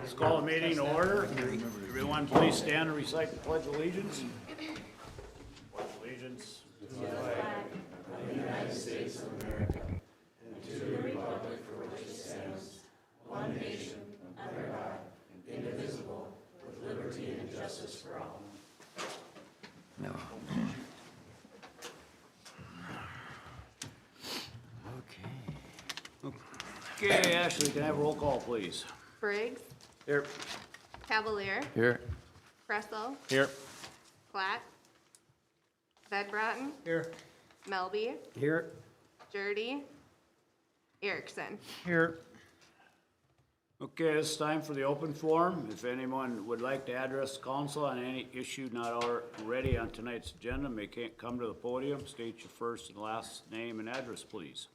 Let's call the meeting to order. Everyone please stand and recite the Pledge of Allegiance. Pledge allegiance. No. Okay, Ashley, can I have a roll call, please? Briggs, Here. Cavalier, Here. Kressel, Here. Platt, Vedbratton, Here. Melby, Here. Jurdy, Erickson. Here. Okay, it's time for the open forum. If anyone would like to address council on any issue not already on tonight's agenda, may come to the podium, state your first and last name and address, please.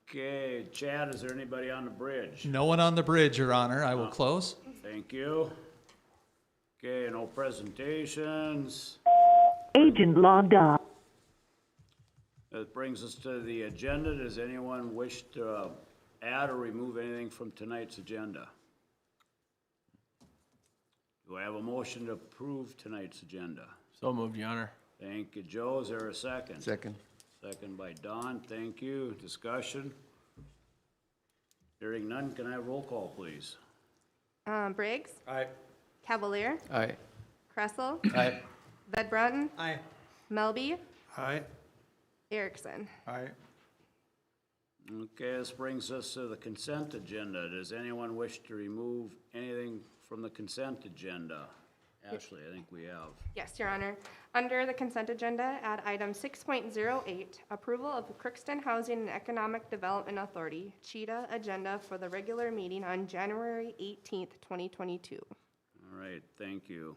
Okay, Chad, is there anybody on the bridge? No one on the bridge, Your Honor. I will close. Thank you. Okay, no presentations. Agent logged off. That brings us to the agenda. Does anyone wish to add or remove anything from tonight's agenda? Do I have a motion to approve tonight's agenda? So moved, Your Honor. Thank you, Joe. Is there a second? Second. Second by Don. Thank you. Discussion? Hearing none, can I have roll call, please? Briggs, Aye. Cavalier, Aye. Kressel, Aye. Vedbratton, Aye. Melby, Aye. Erickson. Aye. Okay, this brings us to the consent agenda. Does anyone wish to remove anything from the consent agenda? Ashley, I think we have. Yes, Your Honor. Under the consent agenda, add item 6.08, approval of the Crookston Housing and Economic Development Authority, Cheetah agenda for the regular meeting on January 18th, 2022. All right, thank you.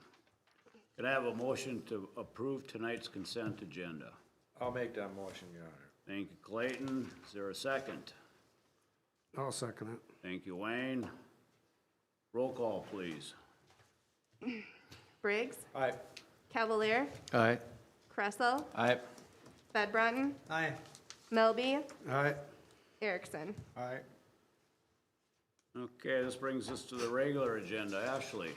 Can I have a motion to approve tonight's consent agenda? I'll make that motion, Your Honor. Thank you, Clayton. Is there a second? I'll second it. Thank you, Wayne. Roll call, please. Briggs, Aye. Cavalier, Aye. Kressel, Aye. Vedbratton, Aye. Melby, Aye. Erickson. Aye. Okay, this brings us to the regular agenda. Ashley?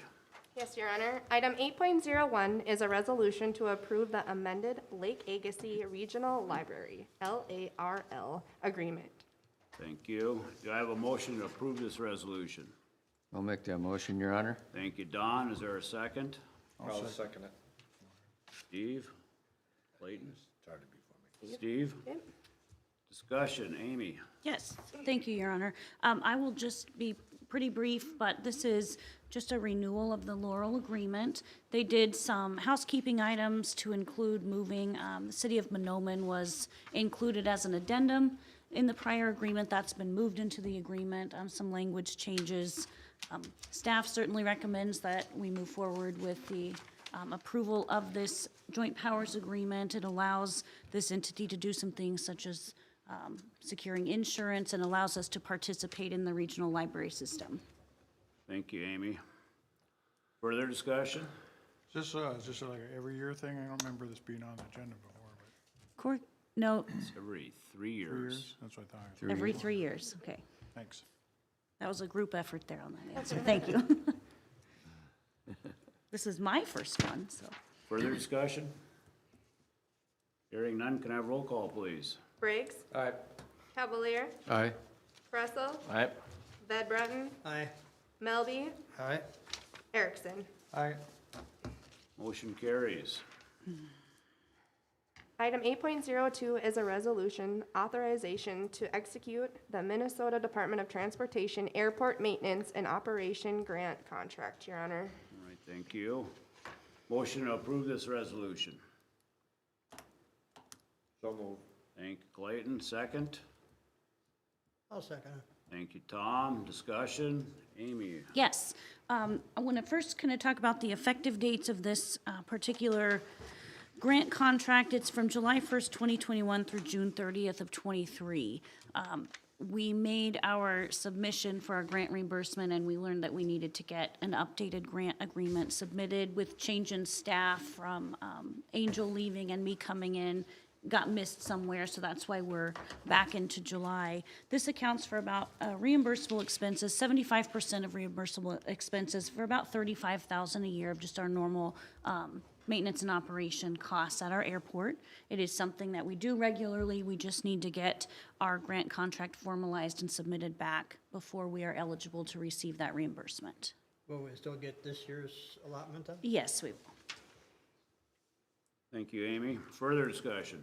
Yes, Your Honor. Item 8.01 is a resolution to approve the amended Lake Agassiz Regional Library, LARL, agreement. Thank you. Do I have a motion to approve this resolution? I'll make that motion, Your Honor. Thank you, Don. Is there a second? I'll second it. Steve? Clayton? It's hard to be for me. Steve? Okay. Discussion. Amy? Yes, thank you, Your Honor. I will just be pretty brief, but this is just a renewal of the Laurel agreement. They did some housekeeping items to include moving. The city of Monoman was included as an addendum in the prior agreement. That's been moved into the agreement. Some language changes. Staff certainly recommends that we move forward with the approval of this joint powers agreement. It allows this entity to do some things such as securing insurance and allows us to participate in the regional library system. Thank you, Amy. Further discussion? Is this like an every year thing? I don't remember this being on the agenda before, but No, It's every 3 years. 3 years? That's what I thought. every 3 years, okay. Thanks. That was a group effort there on that answer, thank you. This is my first one, so. Further discussion? Hearing none, can I have roll call, please? Briggs, Aye. Cavalier, Aye. Kressel, Aye. Vedbratton, Aye. Melby, Aye. Erickson. Aye. Motion carries. Item 8.02 is a resolution authorization to execute the Minnesota Department of Transportation Airport Maintenance and Operation Grant Contract, Your Honor. All right, thank you. Motion to approve this resolution. So moved. Thank you, Clayton. Second. I'll second it. Thank you, Tom. Discussion? Amy? Yes, I want to first kind of talk about the effective dates of this particular grant contract. It's from July 1st, 2021 through June 30th of 23. We made our submission for our grant reimbursement, and we learned that we needed to get an updated grant agreement submitted with change in staff from Angel leaving and me coming in. got missed somewhere, so that's why we're back into July. This accounts for about reimbursable expenses, 75% of reimbursable expenses for about $35,000 a year of just our normal maintenance and operation costs at our airport. It is something that we do regularly. We just need to get our grant contract formalized and submitted back before we are eligible to receive that reimbursement. Will we still get this year's allotment then? Yes, we will. Thank you, Amy. Further discussion?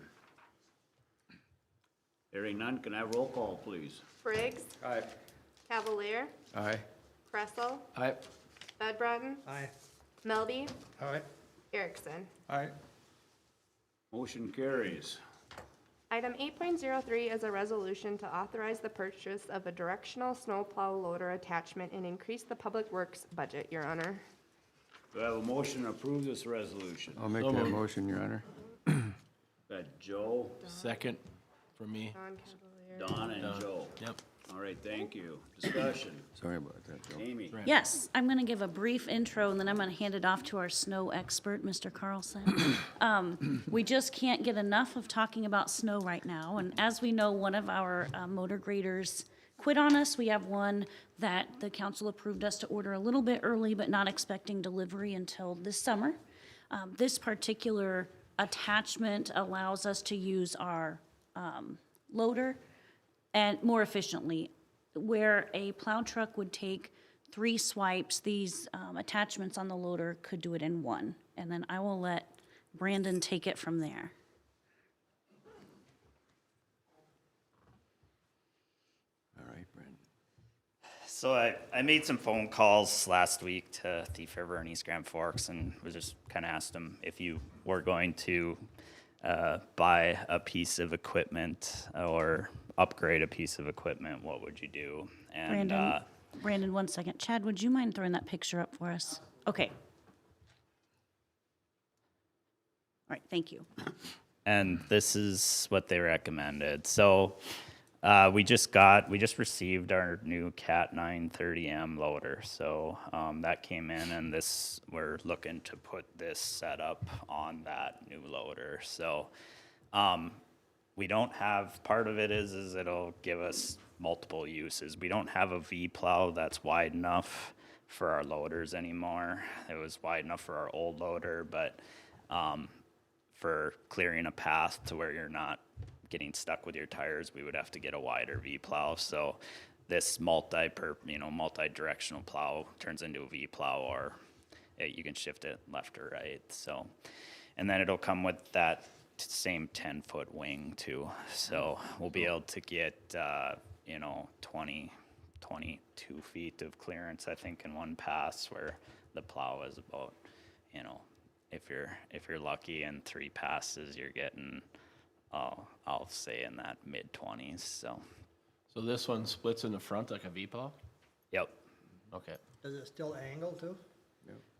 Hearing none, can I have roll call, please? Briggs. Aye. Cavalier. Aye. Kressel. Aye. Bedbratton. Aye. Melby. Aye. Erickson. Aye. Motion carries. Item 8.03 is a resolution to authorize the purchase of a directional snowplow loader attachment and increase the public works budget, Your Honor. Do I have a motion to approve this resolution? I'll make that motion, Your Honor. Got Joe, Second for me. Don Cavalier. Don, and Joe. Yep. All right, thank you. Discussion. Sorry about that, Joe. Amy. Yes, I'm going to give a brief intro, and then I'm going to hand it off to our snow expert, Mr. Carlson. We just can't get enough of talking about snow right now, and as we know, one of our motor graders quit on us. We have one that the council approved us to order a little bit early, but not expecting delivery until this summer. This particular attachment allows us to use our loader and more efficiently. Where a plow truck would take 3 swipes, these attachments on the loader could do it in 1. And then I will let Brandon take it from there. All right, Brandon. So I made some phone calls last week to Thief River and East Grand Forks and was just kind of asked them if you were going to buy a piece of equipment or upgrade a piece of equipment, what would you do? And Brandon, 1 second. Chad, would you mind throwing that picture up for us? Okay. All right, thank you. and this is what they recommended. So we just received our new Cat 930M loader. So that came in, and we're looking to put this setup on that new loader. So we don't have, part of it is it'll give us multiple uses. We don't have a V-plow that's wide enough for our loaders anymore. It was wide enough for our old loader, but for clearing a path to where you're not getting stuck with your tires, we would have to get a wider V-plow. So this multi-directional plow turns into a V-plow, or you can shift it left or right. So, and then it'll come with that same 10-foot wing too. So we'll be able to get 22 feet of clearance, I think, in one pass, where the plow is about, if you're lucky, in 3 passes, you're getting, I'll say, in that mid-20s. So this one splits in the front like a V-plow? Yep. Okay. Does it still angle too?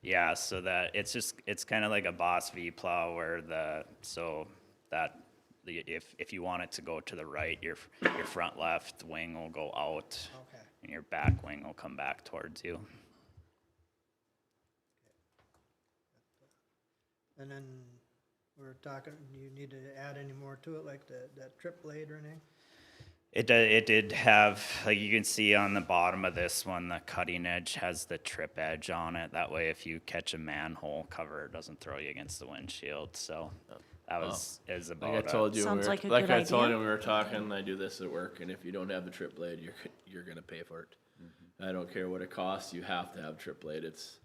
Yeah, so that it's kind of like a Boss V-plow, where if you want it to go to the right, your front left wing will go out, Okay. and your back wing will come back towards you. And then we're talking, do you need to add any more to it, like that trip blade or anything? It did have, like you can see on the bottom of this one, the cutting edge has the trip edge on it. That way, if you catch a manhole cover, it doesn't throw you against the windshield. So that is about Like I told you, Sounds like a like good I told idea. you when we were talking, I do this at work, and if you don't have the trip blade, you're gonna pay for it. I don't care what it costs, you have to have trip blade. It's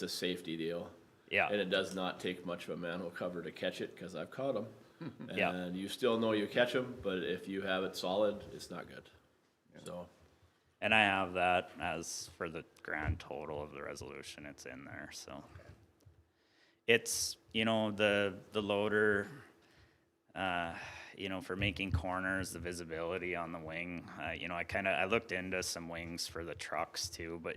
a safety deal. Yeah. And it does not take much of a manhole cover to catch it, because I've caught them. Yeah. And you still know you catch them, but if you have it solid, it's not good. So, And I have that as for the grand total of the resolution. It's in there. So it's, the loader, for making corners, the visibility on the wing, I looked into some wings for the trucks too, but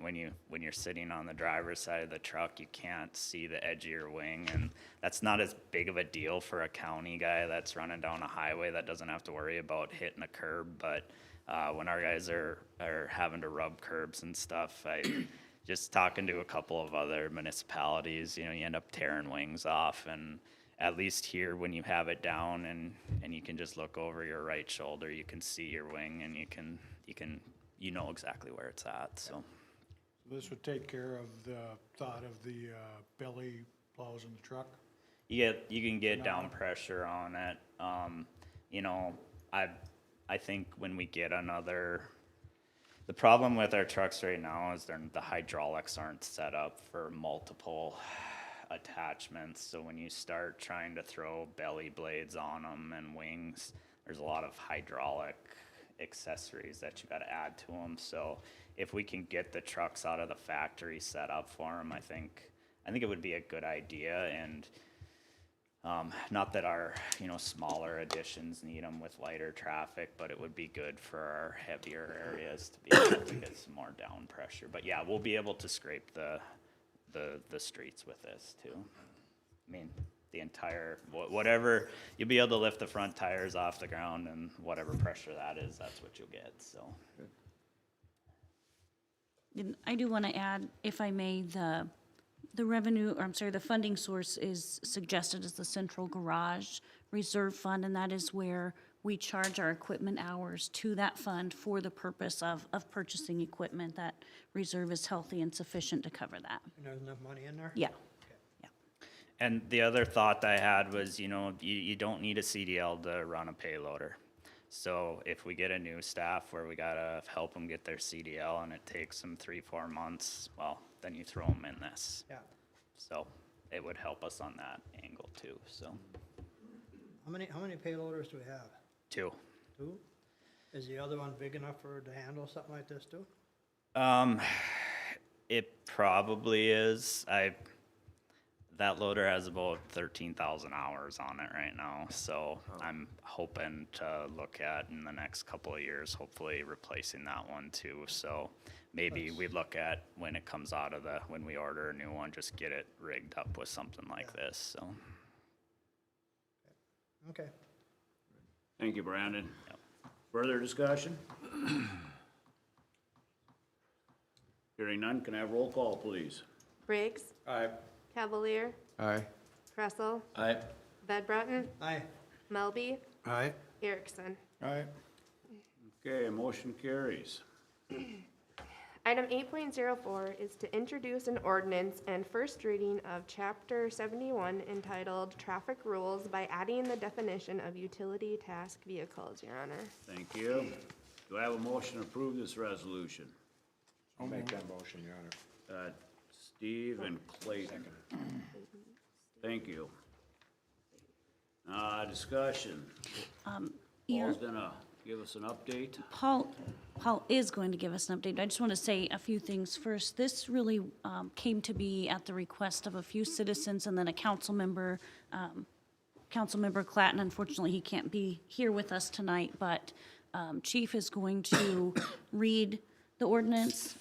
when you're sitting on the driver's side of the truck, you can't see the edge of your wing, and that's not as big of a deal for a county guy that's running down a highway that doesn't have to worry about hitting a curb. But when our guys are having to rub curbs and stuff, just talking to a couple of other municipalities, you end up tearing wings off, and at least here, when you have it down and you can just look over your right shoulder, you can see your wing, and you know exactly where it's at, so. This would take care of the thought of the belly plows in the truck? You can get down pressure on it. You know, I think when we get the problem with our trucks right now is the hydraulics aren't set up for multiple attachments. So when you start trying to throw belly blades on them and wings, there's a lot of hydraulic accessories that you got to add to them. So if we can get the trucks out of the factory set up for them, I think it would be a good idea. And not that our smaller additions need them with lighter traffic, but it would be good for our heavier areas to be able to get some more down pressure. But yeah, we'll be able to scrape the streets with this too. I mean, the entire, whatever, you'll be able to lift the front tires off the ground, and whatever pressure that is, that's what you'll get, so. And I do want to add, if I may, the funding source is suggested as the central garage reserve fund, and that is where we charge our equipment hours to that fund for the purpose of purchasing equipment. That reserve is healthy and sufficient to cover that. And there's enough money in there? Yeah. And the other thought I had was, you don't need a CDL to run a payloader. So if we get a new staff where we gotta help them get their CDL and it takes them 3-4 months, well, then you throw them in this. Yeah. So it would help us on that angle too, so. How many payloaders do we have? 2. 2? Is the other one big enough to handle something like this too? It probably is. That loader has about 13,000 hours on it right now, so I'm hoping to look at in the next couple of years, hopefully replacing that one too. So maybe we look at when it comes out of when we order a new one, just get it rigged up with something like this, so. Okay. Thank you, Brandon. Further discussion? Hearing none, can I have roll call, please? Briggs. Aye. Cavalier. Aye. Kressel. Aye. Van Brunten. Aye. Melby. Aye. Erickson. Aye. Okay, motion carries. Item 8.04 is to introduce an ordinance and first reading of Chapter 71 entitled Traffic Rules by adding the definition of utility task vehicles, Your Honor. Thank you. Do I have a motion to approve this resolution? I'll make that motion, Your Honor. Steve and Clayton. Thank you. Discussion. Paul's gonna give us an update. Paul is going to give us an update. I just want to say a few things first. This really came to be at the request of a few citizens and then a council member, Councilmember Clatton. Unfortunately, he can't be here with us tonight, but Chief is going to read the ordinance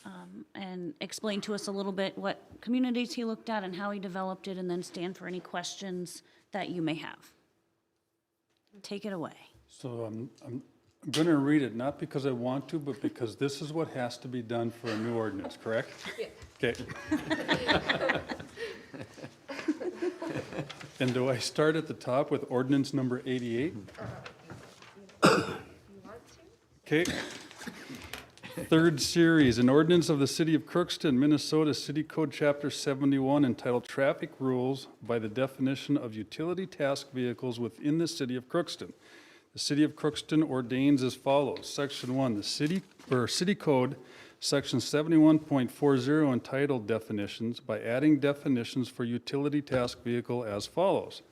and explain to us a little bit what communities he looked at and how he developed it, and then stand for any questions that you may have. Take it away. So I'm going to read it, not because I want to, but because this is what has to be done for a new ordinance, correct? Yeah. Okay. And do I start at the top with ordinance number 88? Okay. Third series, an ordinance of the City of Crookston, Minnesota, City Code Chapter 71, entitled Traffic Rules by the definition of utility task vehicles within the City of Crookston. The City of Crookston ordains as follows. Section 1, the City Code, Section 71.40, entitled Definitions, by adding definitions for utility task vehicle as follows.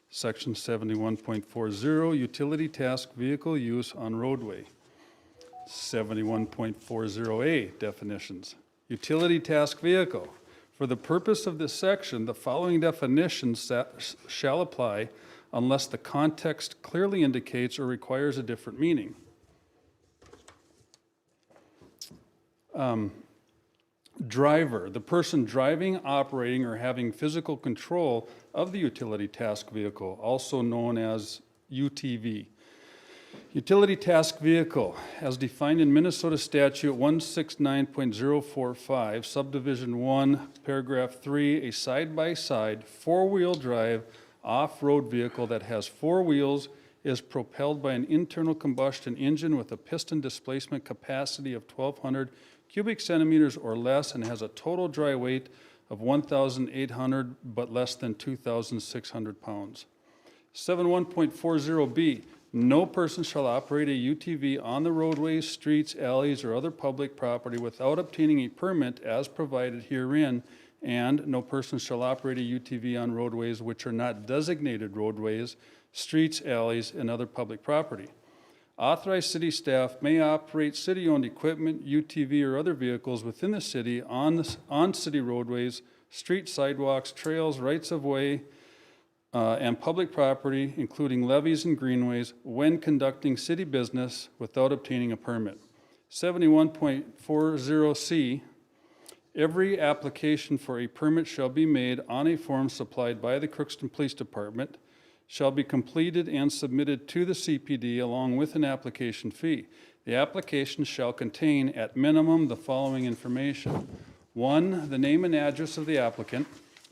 Section 71.40, utility task vehicle use on roadway. 71.40A, definitions. Utility task vehicle. For the purpose of this section, the following definitions shall apply unless the context clearly indicates or requires a different meaning. Driver, the person driving, operating, or having physical control of the utility task vehicle, also known as UTV. Utility task vehicle, as defined in Minnesota Statute 169.045, Subdivision 1, Paragraph 3, a side-by-side, four-wheel drive, off-road vehicle that has 4 wheels, is propelled by an internal combustion engine with a piston displacement capacity of 1,200 cubic centimeters or less and has a total dry weight of 1,800 but less than 2,600 pounds. 71.40B, no person shall operate a UTV on the roadways, streets, alleys, or other public property without obtaining a permit as provided herein, and no person shall operate a UTV on roadways which are not designated roadways, streets, alleys, and other public property. Authorized city staff may operate city-owned equipment, UTV, or other vehicles within the city on city roadways, streets, sidewalks, trails, rights-of-way, and public property, including levees and greenways, when conducting city business without obtaining a permit. 71.40C, every application for a permit shall be made on a form supplied by the Crookston Police Department, shall be completed and submitted to the CPD along with an application fee. The application shall contain at minimum the following information. 1, the name and address of the applicant.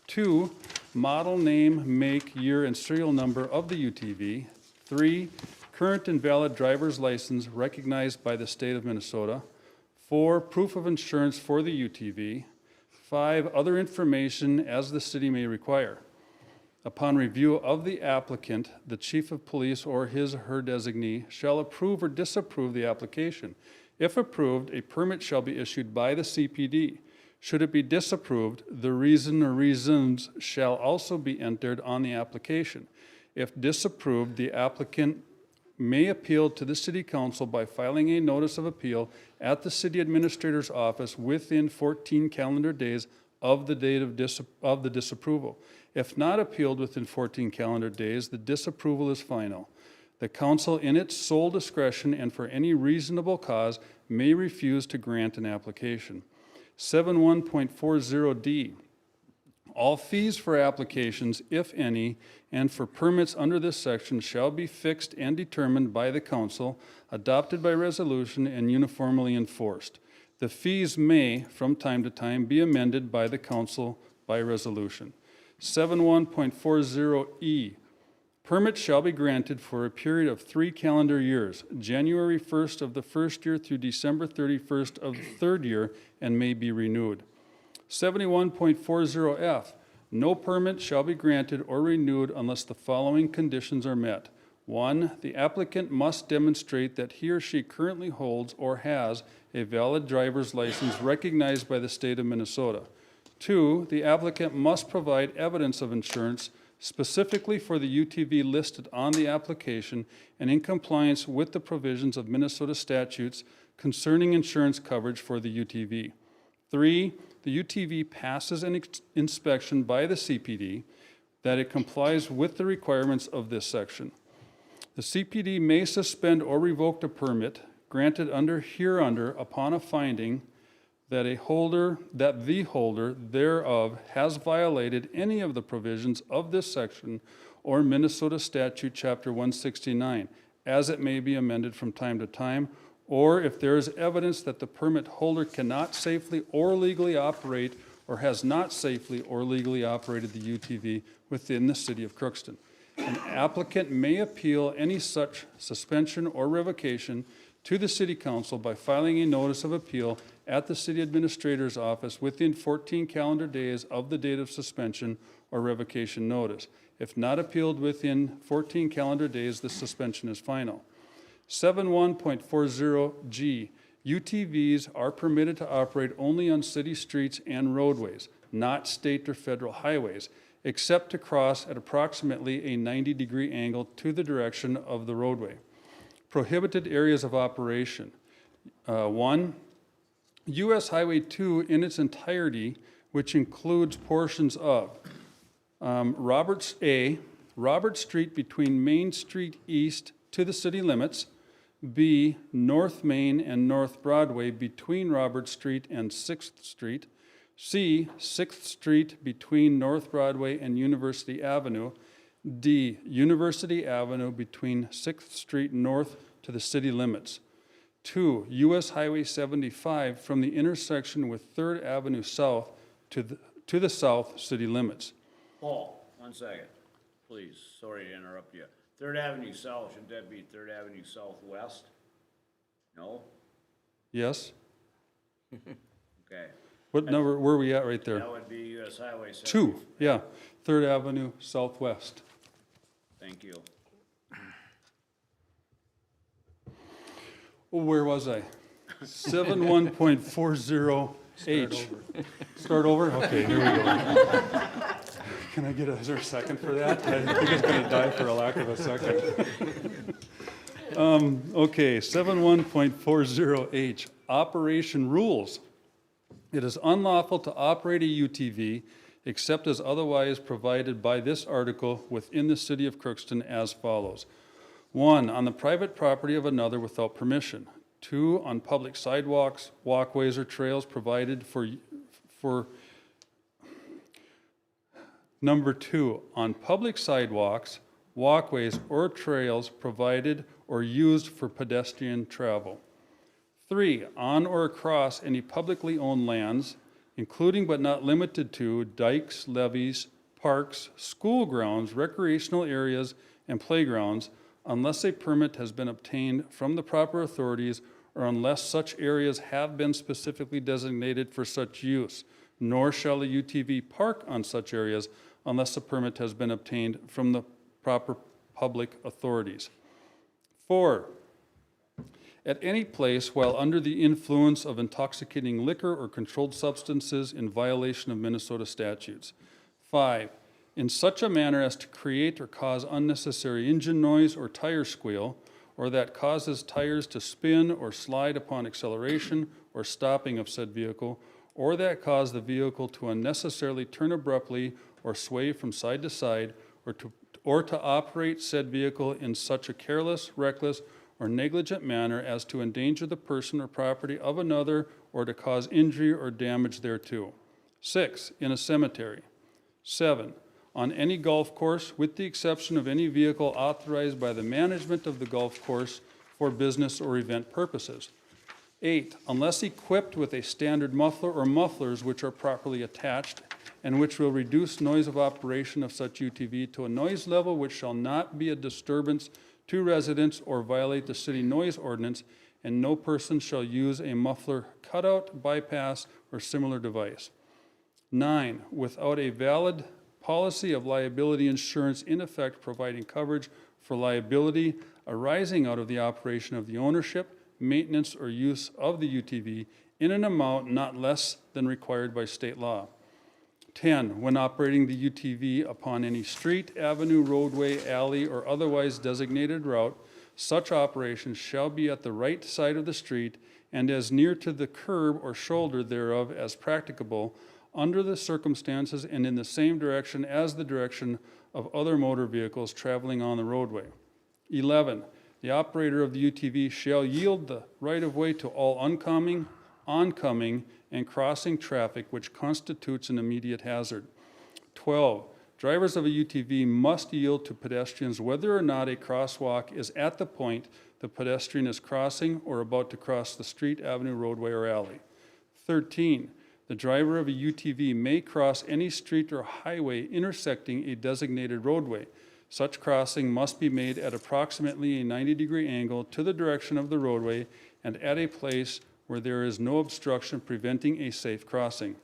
2, model, name, make, year, and serial number of the UTV. 3, current and valid driver's license recognized by the state of Minnesota. 4, proof of insurance for the UTV. 5, other information as the city may require. Upon review of the applicant, the chief of police or his or her designee shall approve or disapprove the application. If approved, a permit shall be issued by the CPD. Should it be disapproved, the reason or reasons shall also be entered on the application. If disapproved, the applicant may appeal to the city council by filing a notice of appeal at the city administrator's office within 14 calendar days of the date of the disapproval. If not appealed within 14 calendar days, the disapproval is final. The council, in its sole discretion and for any reasonable cause, may refuse to grant an application. 71.40D, all fees for applications, if any, and for permits under this section shall be fixed and determined by the council, adopted by resolution, and uniformly enforced. The fees may, from time to time, be amended by the council by resolution. 71.40E, permits shall be granted for a period of 3 calendar years, January 1st of the first year through December 31st of the third year, and may be renewed. 71.40F, no permit shall be granted or renewed unless the following conditions are met. 1, the applicant must demonstrate that he or she currently holds or has a valid driver's license recognized by the state of Minnesota. 2, the applicant must provide evidence of insurance specifically for the UTV listed on the application and in compliance with the provisions of Minnesota statutes concerning insurance coverage for the UTV. 3, the UTV passes an inspection by the CPD that it complies with the requirements of this section. The CPD may suspend or revoke the permit granted hereunder upon a finding that the holder thereof has violated any of the provisions of this section or Minnesota Statute Chapter 169, as it may be amended from time to time, or if there is evidence that the permit holder cannot safely or legally operate or has not safely or legally operated the UTV within the city of Crookston. An applicant may appeal any such suspension or revocation to the city council by filing a notice of appeal at the city administrator's office within 14 calendar days of the date of suspension or revocation notice. If not appealed within 14 calendar days, the suspension is final. 71.40G, UTVs are permitted to operate only on city streets and roadways, not state or federal highways, except to cross at approximately a 90-degree angle to the direction of the roadway. Prohibited areas of operation. 1, U.S. Highway 2 in its entirety, which includes portions of Robert Street between Main Street East to the city limits. B, North Main and North Broadway between Robert Street and 6th Street. C, 6th Street between North Broadway and University Avenue. D, University Avenue between 6th Street North to the city limits. 2, U.S. Highway 75 from the intersection with 3rd Avenue South to the south city limits. Paul, 1 second. please, sorry to interrupt you. Third Avenue South, shouldn't that be Third Avenue Southwest? No? Yes? Okay, What number, where are we at right there? that would be US Highway 70. 2, yeah, Third Avenue Southwest. Thank you. Oh, where was I? 71.40H. Start over? Okay, here we go. Can I get is there a second for that? I think it's gonna die for a lack of a second. Okay, 71.40H, operation rules. It is unlawful to operate a UTV except as otherwise provided by this article within the city of Crookston as follows. 1, on the private property of another without permission. 2, on public sidewalks, walkways, or trails provided for Number 2, on public sidewalks, walkways, or trails provided or used for pedestrian travel. 3, on or across any publicly owned lands, including but not limited to dikes, levees, parks, school grounds, recreational areas, and playgrounds, unless a permit has been obtained from the proper authorities or unless such areas have been specifically designated for such use, nor shall a UTV park on such areas unless a permit has been obtained from the proper public authorities. 4, at any place while under the influence of intoxicating liquor or controlled substances in violation of Minnesota statutes. 5, in such a manner as to create or cause unnecessary engine noise or tire squeal, or that causes tires to spin or slide upon acceleration or stopping of said vehicle, or that cause the vehicle to unnecessarily turn abruptly or sway from side to side, or to operate said vehicle in such a careless, reckless, or negligent manner as to endanger the person or property of another or to cause injury or damage thereto. 6, in a cemetery. 7, on any golf course, with the exception of any vehicle authorized by the management of the golf course for business or event purposes. 8, unless equipped with a standard muffler or mufflers which are properly attached and which will reduce noise of operation of such UTV to a noise level which shall not be a disturbance to residents or violate the city noise ordinance, and no person shall use a muffler cutout, bypass, or similar device. 9, without a valid policy of liability insurance in effect providing coverage for liability arising out of the operation of the ownership, maintenance, or use of the UTV in an amount not less than required by state law. 10, when operating the UTV upon any street, avenue, roadway, alley, or otherwise designated route, such operation shall be at the right side of the street and as near to the curb or shoulder thereof as practicable under the circumstances and in the same direction as the direction of other motor vehicles traveling on the roadway. 11, the operator of the UTV shall yield the right-of-way to all oncoming, and crossing traffic which constitutes an immediate hazard. 12, drivers of a UTV must yield to pedestrians whether or not a crosswalk is at the point the pedestrian is crossing or about to cross the street, avenue, roadway, or alley. 13, the driver of a UTV may cross any street or highway intersecting a designated roadway. Such crossing must be made at approximately a 90-degree angle to the direction of the roadway and at a place where there is no obstruction preventing a safe crossing.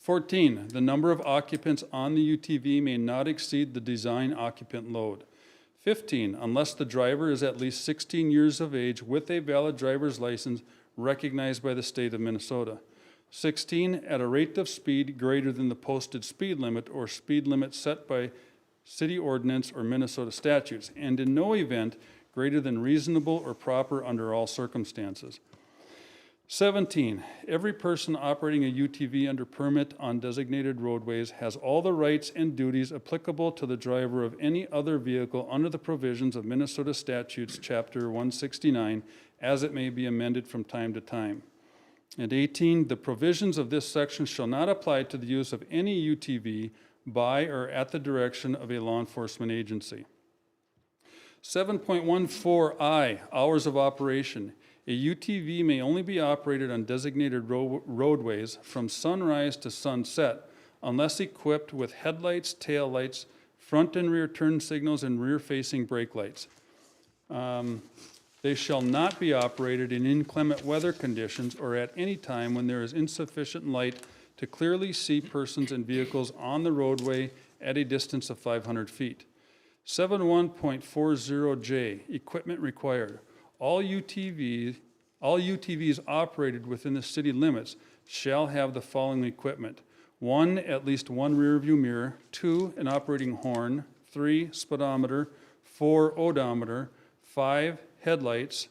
14, the number of occupants on the UTV may not exceed the design occupant load. 15, unless the driver is at least 16 years of age with a valid driver's license recognized by the state of Minnesota. 16, at a rate of speed greater than the posted speed limit or speed limit set by city ordinance or Minnesota statutes, and in no event greater than reasonable or proper under all circumstances. 17, every person operating a UTV under permit on designated roadways has all the rights and duties applicable to the driver of any other vehicle under the provisions of Minnesota statutes, Chapter 169, as it may be amended from time to time. And 18, the provisions of this section shall not apply to the use of any UTV by or at the direction of a law enforcement agency. 7.14I, hours of operation. A UTV may only be operated on designated roadways from sunrise to sunset unless equipped with headlights, taillights, front and rear turn signals, and rear-facing brake lights. They shall not be operated in inclement weather conditions or at any time when there is insufficient light to clearly see persons and vehicles on the roadway at a distance of 500 feet. 71.40J, equipment required. All UTVs operated within the city limits shall have the following equipment. 1, at least 1 rear view mirror. 2, an operating horn. 3, speedometer. 4, odometer. 5, headlights.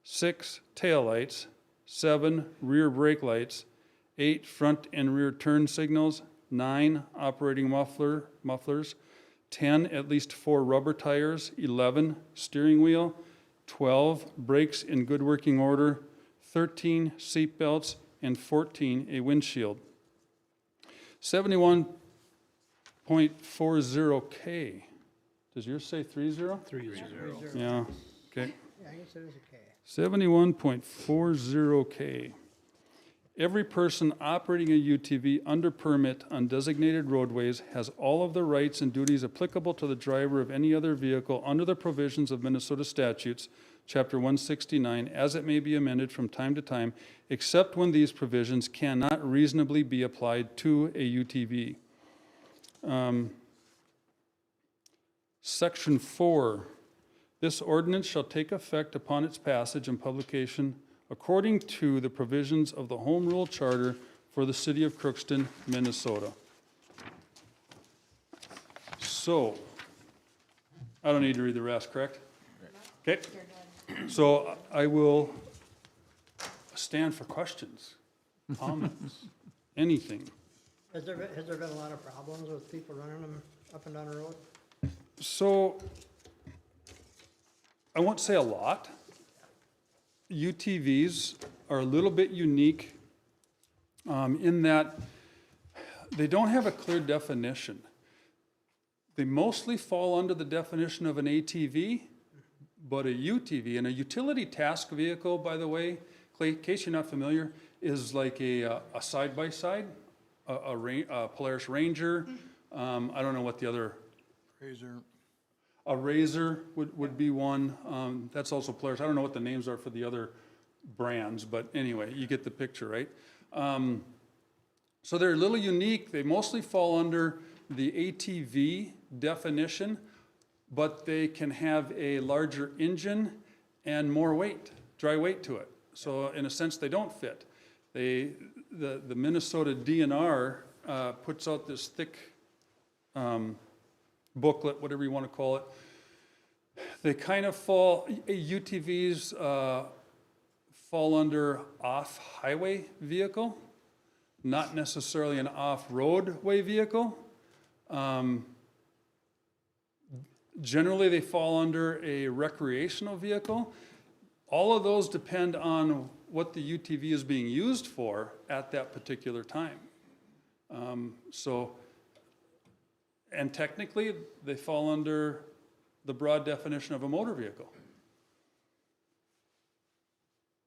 6, taillights. 7, rear brake lights. 8, front and rear turn signals. 9, operating mufflers. 10, at least 4 rubber tires. 11, steering wheel. 12, brakes in good working order. 13, seat belts. And 14, a windshield. 71.40K. Does yours say 30? 30. Yeah, okay. Yeah, I guess it is a K. 71.40K. Every person operating a UTV under permit on designated roadways has all of the rights and duties applicable to the driver of any other vehicle under the provisions of Minnesota statutes, Chapter 169, as it may be amended from time to time, except when these provisions cannot reasonably be applied to a UTV. Section 4. This ordinance shall take effect upon its passage and publication according to the provisions of the Home Rule Charter for the City of Crookston, Minnesota. So, I don't need to read the rest, correct? Okay. So I will stand for questions, comments, anything. Has there been a lot of problems with people running them up and down the road? So, I won't say a lot. UTVs are a little bit unique in that they don't have a clear definition. They mostly fall under the definition of an ATV, but a UTV, and a utility task vehicle, by the way, Clay, in case you're not familiar, is like a side-by-side, a Polaris Ranger. I don't know what the other. A Razor would be one. That's also Polaris. I don't know what the names are for the other brands, but anyway, you get the picture, right? So they're a little unique. They mostly fall under the ATV definition, but they can have a larger engine and more weight, dry weight to it. So in a sense, they don't fit. The Minnesota DNR puts out this thick booklet, whatever you want to call it. They kind of fall, UTVs fall under off-highway vehicle, not necessarily an off-roadway vehicle. Generally, they fall under a recreational vehicle. All of those depend on what the UTV is being used for at that particular time. And technically, they fall under the broad definition of a motor vehicle.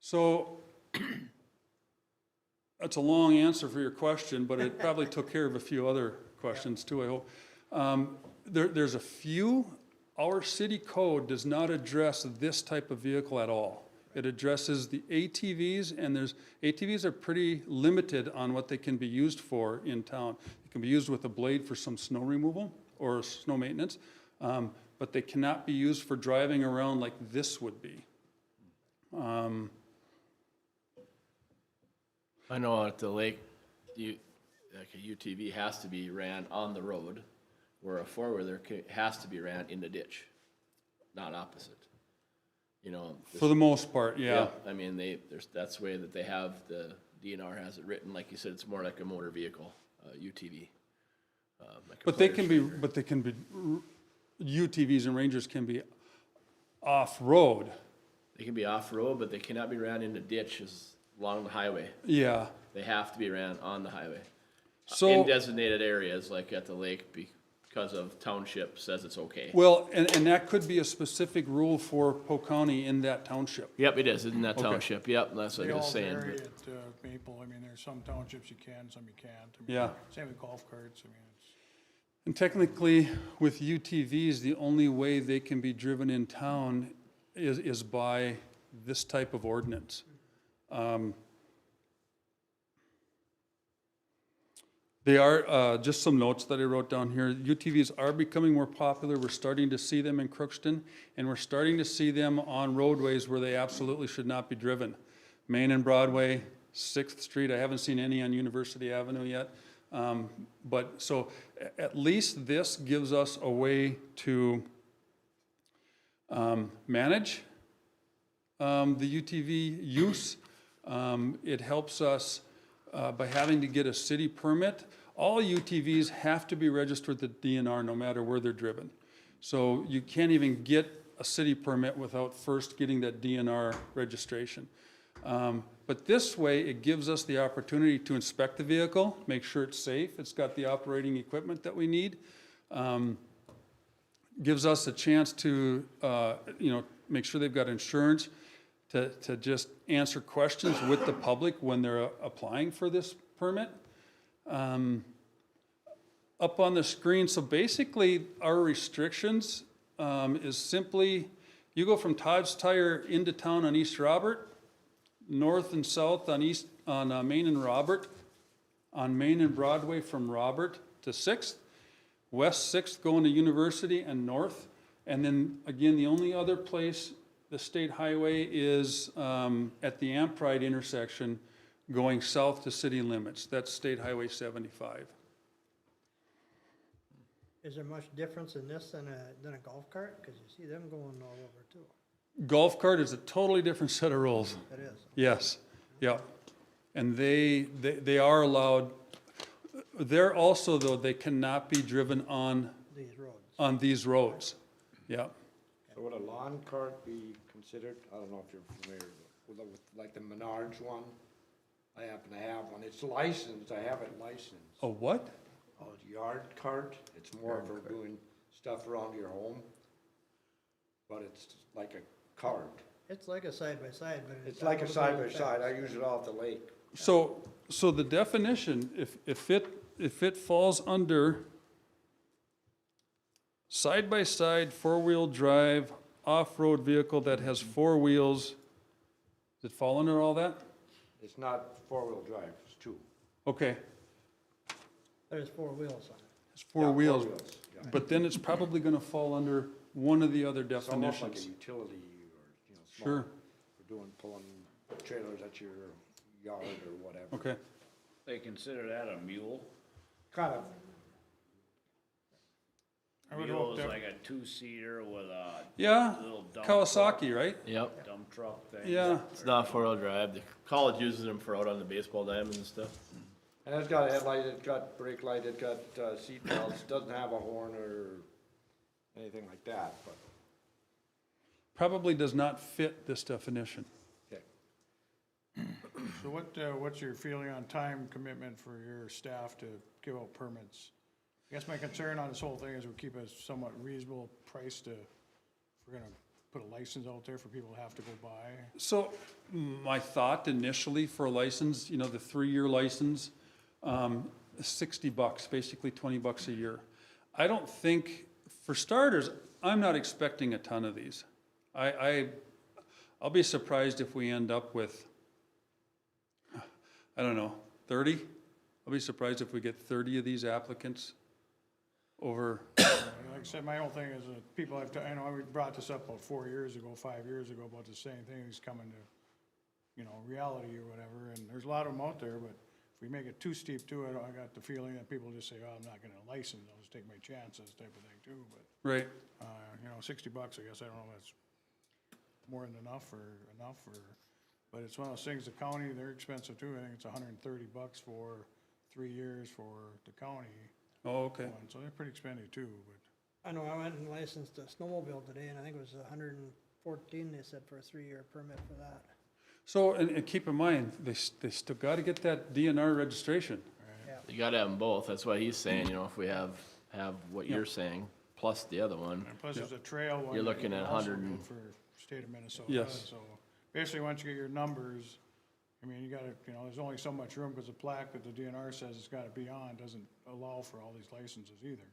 So that's a long answer for your question, but it probably took care of a few other questions too, I hope. There's a few. Our city code does not address this type of vehicle at all. It addresses the ATVs, and ATVs are pretty limited on what they can be used for in town. It can be used with a blade for some snow removal or snow maintenance, but they cannot be used for driving around like this would be. I know at the lake, like a UTV has to be ran on the road, where a four-wheeler has to be ran in the ditch, not opposite. You know, for the most part, yeah. I mean, that's the way that they have, the DNR has it written. Like you said, it's more like a motor vehicle, UTV. But they can be, UTVs and Rangers can be off-road. They can be off-road, but they cannot be ran in the ditches along the highway. Yeah. They have to be ran on the highway. So, in designated areas, like at the lake, because of township says it's okay. Well, and that could be a specific rule for Polk County in that township. Yep, it is in that Okay. township. Yep, that's what I was saying. They all vary but- at Maple. I mean, there's some townships you can, some you can't. I mean, Yeah. Same with golf carts. I mean, And technically, with UTVs, the only way they can be driven in town is by this type of ordinance. They are, just some notes that I wrote down here, UTVs are becoming more popular. We're starting to see them in Crookston, and we're starting to see them on roadways where they absolutely should not be driven. Main and Broadway, 6th Street, I haven't seen any on University Avenue yet. But so at least this gives us a way to manage the UTV use. It helps us by having to get a city permit. All UTVs have to be registered with the DNR no matter where they're driven. So you can't even get a city permit without first getting that DNR registration. But this way, it gives us the opportunity to inspect the vehicle, make sure it's safe, it's got the operating equipment that we need. Gives us a chance to, make sure they've got insurance, to just answer questions with the public when they're applying for this permit. Up on the screen, so basically our restrictions is simply, you go from Todd's Tire into town on East Robert, north and south on Main and Robert, on Main and Broadway from Robert to 6th, west 6th going to University and north. And then again, the only other place, the state highway is at the Ampride intersection going south to city limits. That's State Highway 75. Is there much difference in this than a golf cart? Because you see them going all over too. Golf cart is a totally different set of rules. It is. Yes, yeah. And they are allowed, they're also, though, they cannot be driven on these roads. Yeah. So would a lawn cart be considered? I don't know if you're familiar with like the Menards one. I happen to have one. It's licensed. I have it licensed. A what? A yard cart. It's more for doing stuff around your home. But it's like a cart. It's like a side-by-side, but it's like a side-by-side. I use it off the lake. So the definition, if it falls under side-by-side, four-wheel drive, off-road vehicle that has four wheels, does it fall under all that? It's not four-wheel drive, it's two. Okay. There's four wheels on it. It's four wheels, yeah. but then it's probably gonna fall under one of the other It's almost like a definitions. utility or, small. Sure. For pulling trailers at your yard or whatever. Okay. They consider that a mule? Kind of. I would Mule hope is that, like a two-seater with a Yeah, little dump Kawasaki, right? Yep. dump truck thing. Yeah. It's not four-wheel drive. The college uses them for out on the baseball diamonds and stuff. And it's got a headlight, it's got brake light, it's got seat belts, doesn't have a horn or anything like that, but, Probably does not fit this definition. okay. so what's your feeling on time commitment for your staff to give out permits? I guess my concern on this whole thing is we keep a somewhat reasonable price to, if we're gonna put a license out there for people to have to go buy. So my thought initially for a license, the 3-year license, $60, basically $20 a year. I don't think, for starters, I'm not expecting a ton of these. I'll be surprised if we end up with, I don't know, 30? I'll be surprised if we get 30 of these applicants over. Like I said, my whole thing is that people have, I know we brought this up about 4 years ago, 5 years ago, about the same thing, is coming to, reality or whatever, and there's a lot of them out there, but if we make it too steep to it, I got the feeling that people just say, oh, I'm not gonna license, I'll just take my chances type of thing too, but, Right. $60, I guess, I don't know if that's more than enough, but it's one of those things, the county, they're expensive too, I think it's $130 for 3 years for the county. Oh, okay. one, so they're pretty expensive too, but. I know, I went and licensed a snowmobile today, and I think it was $114, they said, for a 3-year permit for that. So, and keep in mind, they still gotta get that DNR registration. You gotta have them both. That's why he's saying, if we have what you're saying, plus the other one. And plus, there's a trail one. You're that looking you at can also 100 do for state of Minnesota. Yes. So basically, once you get your numbers, you gotta, there's only so much room, because the plaque that the DNR says it's gotta be on doesn't allow for all these licenses either.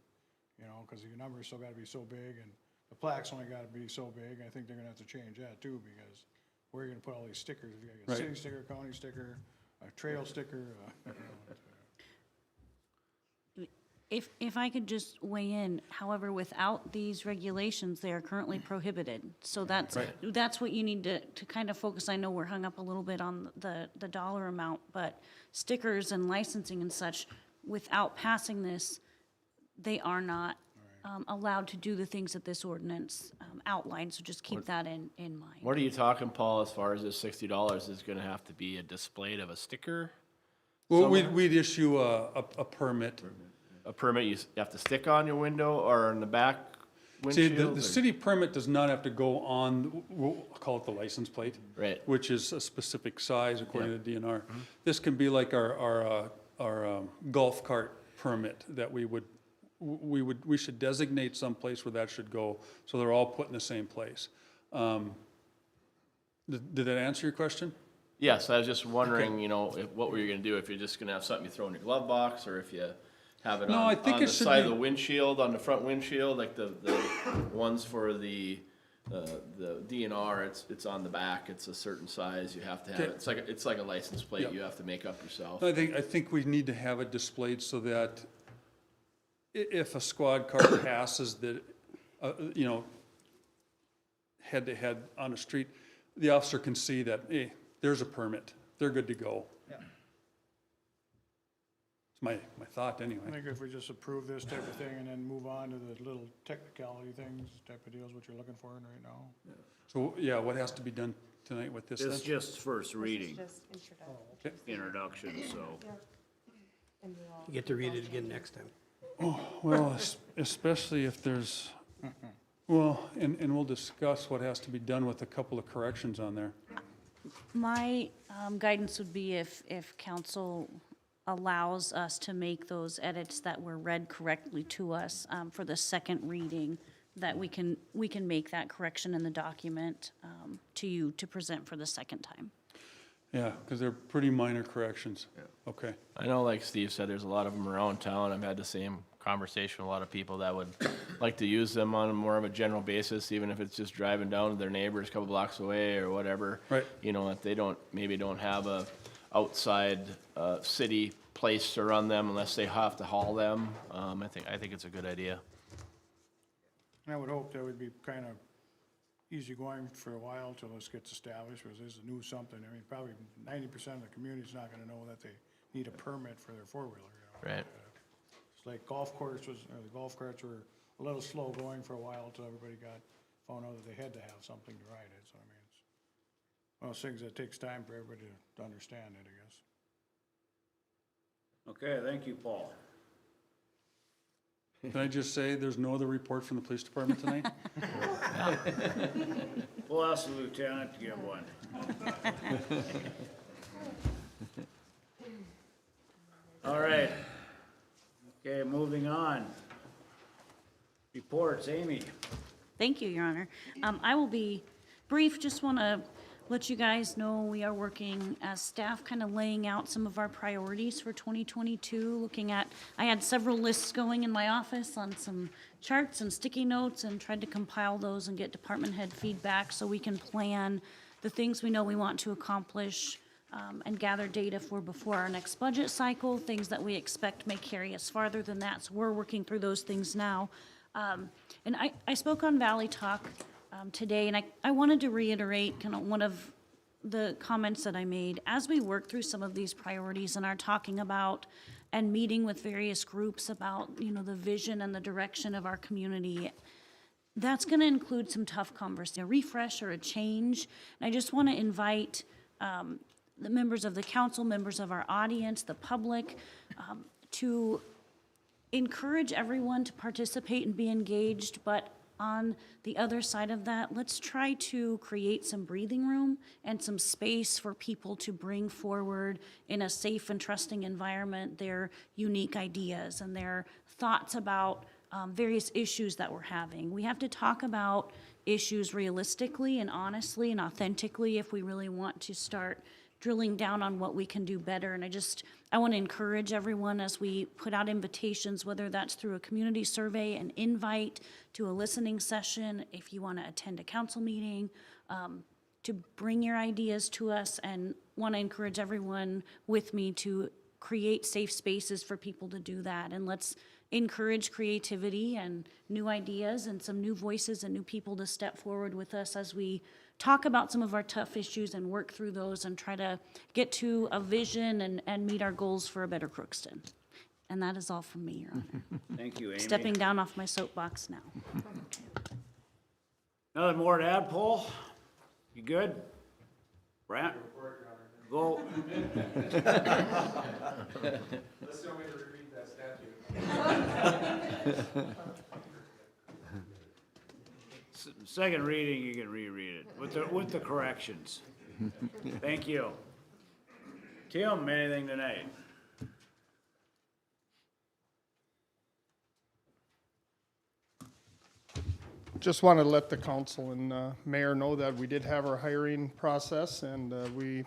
you know, because the number's still gotta be so big, and the plaque's only gotta be so big. I think they're gonna have to change that too, because where are you gonna put all these stickers? You gotta get a Right. city sticker, county sticker, a trail sticker, you know, If I could just weigh in, however, without these regulations, they are currently prohibited. So that's what you need to kind of focus. I know we're hung up a little bit on the dollar amount, but stickers and licensing and such, without passing this, they are not allowed to do the things that this ordinance outlines, so just keep that in mind. What are you talking, Paul, as far as this $60 is gonna have to be a display of a sticker? Well, somewhere? we'd issue a permit. A permit you have to stick on your window or on the back See, windshield? the or- city permit does not have to go on, we'll call it the license plate. Right. Which is a specific size according Yeah. to DNR. This can be like our golf cart permit that we should designate someplace where that should go, so they're all put in the same place. Did that answer your question? Yes, I was just wondering, you know, what were you gonna do? If you're just gonna have something you throw in your glove box, or if you have it No, I think on it the should side of be- the windshield, on the front windshield, like the ones for the DNR, it's on the back, it's a certain size, you have to have it. Okay. It's like a license plate Yeah. you have to make up yourself. I think we need to have it displayed so that if a squad car passes that, you know, head to head on a street, the officer can see that, hey, there's a permit, they're good to go. Yeah. It's my thought I anyway. think if we just approve this type of thing and then move on to the little technicality things, type of deals, what you're looking for right now. So, yeah, what has to be done tonight with this This is then? just first reading, Just introduction. introduction, so. And we'll all- You get to read it again next time. Well, especially if there's, well, and we'll discuss what has to be done with a couple of corrections on there. My guidance would be if council allows us to make those edits that were read correctly to us for the second reading, that we can make that correction in the document to you to present for the second time. Yeah, because they're pretty minor corrections. Okay. I know, like Steve said, there's a lot of them around town. I've had the same conversation with a lot of people that would like to use them on more of a general basis, even if it's just driving down to their neighbors a couple blocks away or whatever. Right. You know, if they maybe don't have a outside city place to run them unless they have to haul them. I think it's a good idea. And I would hope that would be kind of easygoing for a while till this gets established, because this is new something. I mean, probably 90% of the community's not gonna know that they need a permit for their four-wheeler, you know? Right. It's like the golf carts were a little slow going for a while till everybody found out that they had to have something to ride it. So, I mean, it's one of those things that takes time for everybody to understand it, I guess. Okay, thank you, Paul. Can I just say, there's no other report from the police department tonight? We'll ask the lieutenant to give one. All right. Okay, moving on. Reports, Amy. Thank you, Your Honor. I will be brief, just want to let you guys know we are working as staff, kind of laying out some of our priorities for 2022, looking at, I had several lists going in my office on some charts and sticky notes and tried to compile those and get department head feedback so we can plan the things we know we want to accomplish and gather data for before our next budget cycle, things that we expect may carry us farther than that. So we're working through those things now. And I spoke on Valley Talk today, and I wanted to reiterate kind of one of the comments that I made. As we work through some of these priorities and are talking about and meeting with various groups about, you know, the vision and the direction of our community, that's going to include some tough conversation, a refresh or a change. And I just want to invite the members of the council, members of our audience, the public, to encourage everyone to participate and be engaged, but on the other side of that, let's try to create some breathing room and some space for people to bring forward in a safe and trusting environment their unique ideas and their thoughts about various issues that we're having. We have to talk about issues realistically and honestly and authentically if we really want to start drilling down on what we can do better. And I want to encourage everyone as we put out invitations, whether that's through a community survey, an invite to a listening session, if you want to attend a council meeting, to bring your ideas to us, and want to encourage everyone with me to create safe spaces for people to do that. And let's encourage creativity and new ideas and some new voices and new people to step forward with us as we talk about some of our tough issues and work through those and try to get to a vision and meet our goals for a better Crookston. And that is all from me, Your Honor. Thank you, Amy. Stepping down off my soapbox now. Nothing more to add, Paul? You good? Brant? Go. Let's don't make her repeat that statute. Second reading, you can reread it with the corrections. Thank you. Tim, anything tonight? Just wanted to let the council and mayor know that we did have our hiring process, and we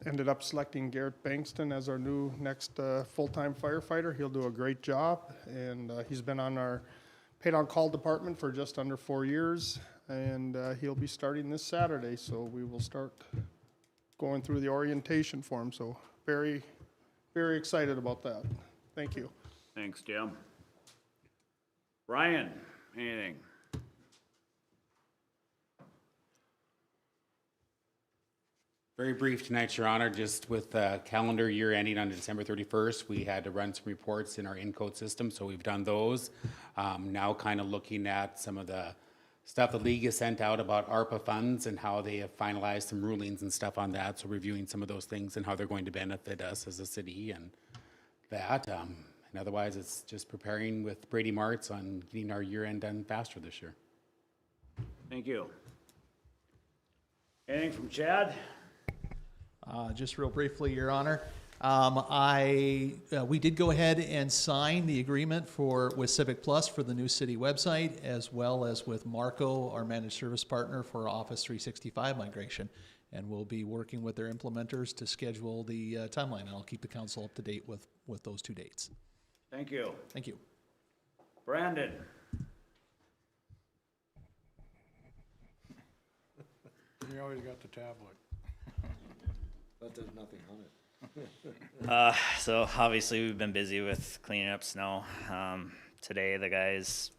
ended up selecting Garrett Bankston as our new next full-time firefighter. He'll do a great job, and he's been on our paid-on-call department for just under 4 years, and he'll be starting this Saturday, so we will start going through the orientation for him. So very, very excited about that. Thank you. Thanks, Tim. Ryan, anything? Very brief tonight, Your Honor. Just with the calendar year ending on December 31st, we had to run some reports in our in-code system, so we've done those. Now kind of looking at some of the stuff the league has sent out about ARPA funds and how they have finalized some rulings and stuff on that, so reviewing some of those things and how they're going to benefit us as a city and that. And otherwise, it's just preparing with Brady Martz on getting our year end done faster this year. Thank you. Anything from Chad? Just real briefly, Your Honor. We did go ahead and sign the agreement with Civic Plus for the new city website, as well as with Marco, our managed service partner for Office 365 migration. And we'll be working with their implementers to schedule the timeline. And I'll keep the council up to date with those 2 dates. Thank you. Thank you. Brandon? You always got the tablet. But there's nothing on it. So obviously we've been busy with cleaning up snow. Today the guys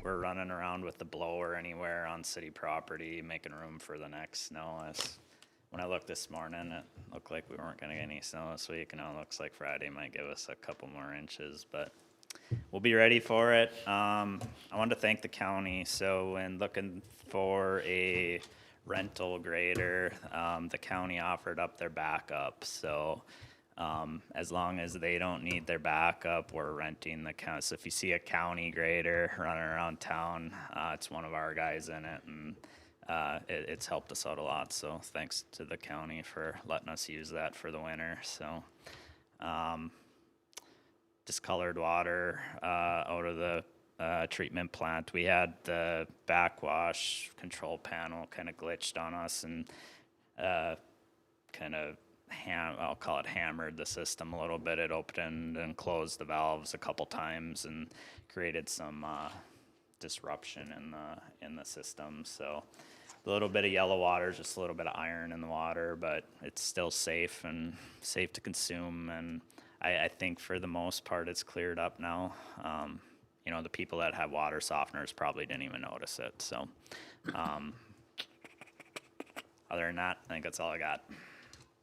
were running around with the blower anywhere on city property, making room for the next snow. When I looked this morning, it looked like we weren't gonna get any snow this week, and now it looks like Friday might give us a couple more inches, but we'll be ready for it. I wanted to thank the county. So when looking for a rental grader, the county offered up their backup. So as long as they don't need their backup, we're renting the county. So if you see a county grader running around town, it's one of our guys in it, and it's helped us out a lot. So thanks to the county for letting us use that for the winter. So discolored water out of the treatment plant. We had the backwash control panel kind of glitched on us, and kind of I'll call it hammered the system a little bit. It opened and closed the valves a couple times and created some disruption in the system. So a little bit of yellow water, just a little bit of iron in the water, but it's still safe and safe to consume. And I think for the most part it's cleared up now. The people that have water softeners probably didn't even notice it. So other than that, I think that's all I got.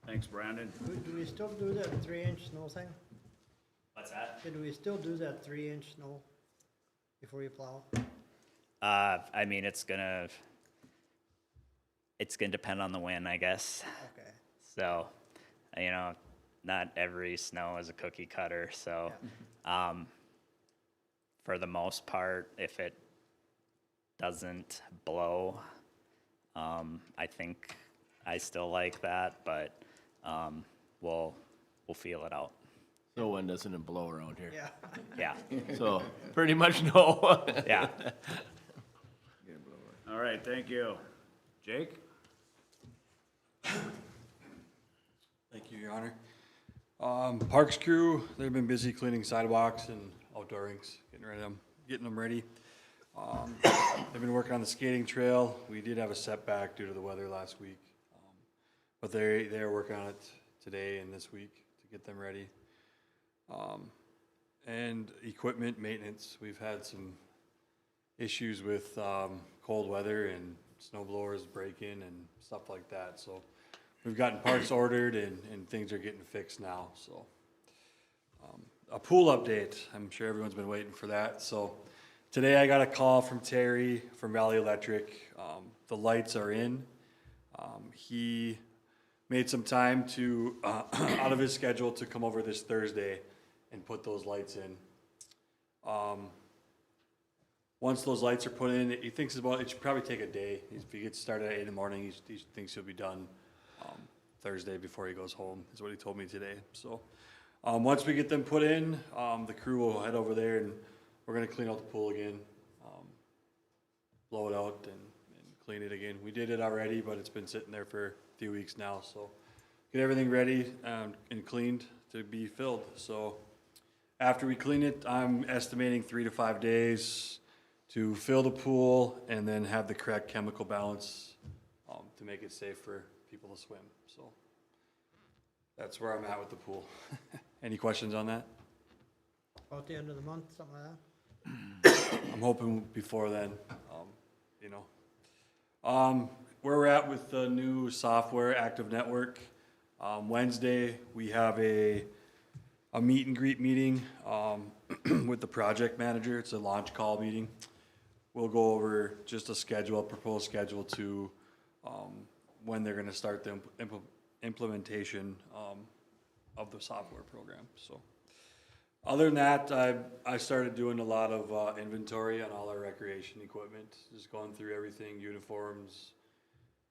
Thanks, Brandon. Do we still do that 3-inch snow thing? What's that? Do we still do that 3-inch snow before you plow? I mean, it's gonna depend on the wind, I guess. Okay. So, not every snow is a cookie cutter. So, for the most part, if it doesn't blow, I think I still like that, but we'll feel it out. So when doesn't it blow around here? Yeah. Yeah. So pretty much no. Yeah. All right, thank you. Jake? you, Your Honor. Parks crew, they've been busy cleaning sidewalks and outdoor rinks, getting them ready. They've been working on the skating trail. We did have a setback due to the weather last week. But they're working on it today and this week to get them ready. And equipment maintenance, we've had some issues with cold weather and snow blowers breaking and stuff like that. So we've gotten parts ordered and things are getting fixed now. So a pool update, I'm sure everyone's been waiting for that. So today I got a call from Terry from Valley Electric. The lights are in. He made some time to out of his schedule to come over this Thursday and put those lights in. Once those lights are put in, he thinks it should probably take a day. If he gets started at 8 in the morning, he thinks he'll be done Thursday before he goes home, is what he told me today. So once we get them put in, the crew will head over there and we're gonna clean out the pool again, blow it out and clean it again. We did it already, but it's been sitting there for a few weeks now, so get everything ready and cleaned to be filled. So after we clean it, I'm estimating 3 to 5 days to fill the pool and then have the correct chemical balance to make it safe for people to swim. So that's where I'm at with the pool. Any questions on that? About the end of the month, something like that? I'm hoping before then, you know. Where we're at with the new software, Active Network, Wednesday we have a meet and greet meeting with the project manager. It's a launch call meeting. We'll go over just a schedule, proposed schedule to when they're gonna start the implementation of the software program. So other than that, I started doing a lot of inventory on all our recreation equipment, just going through everything, uniforms,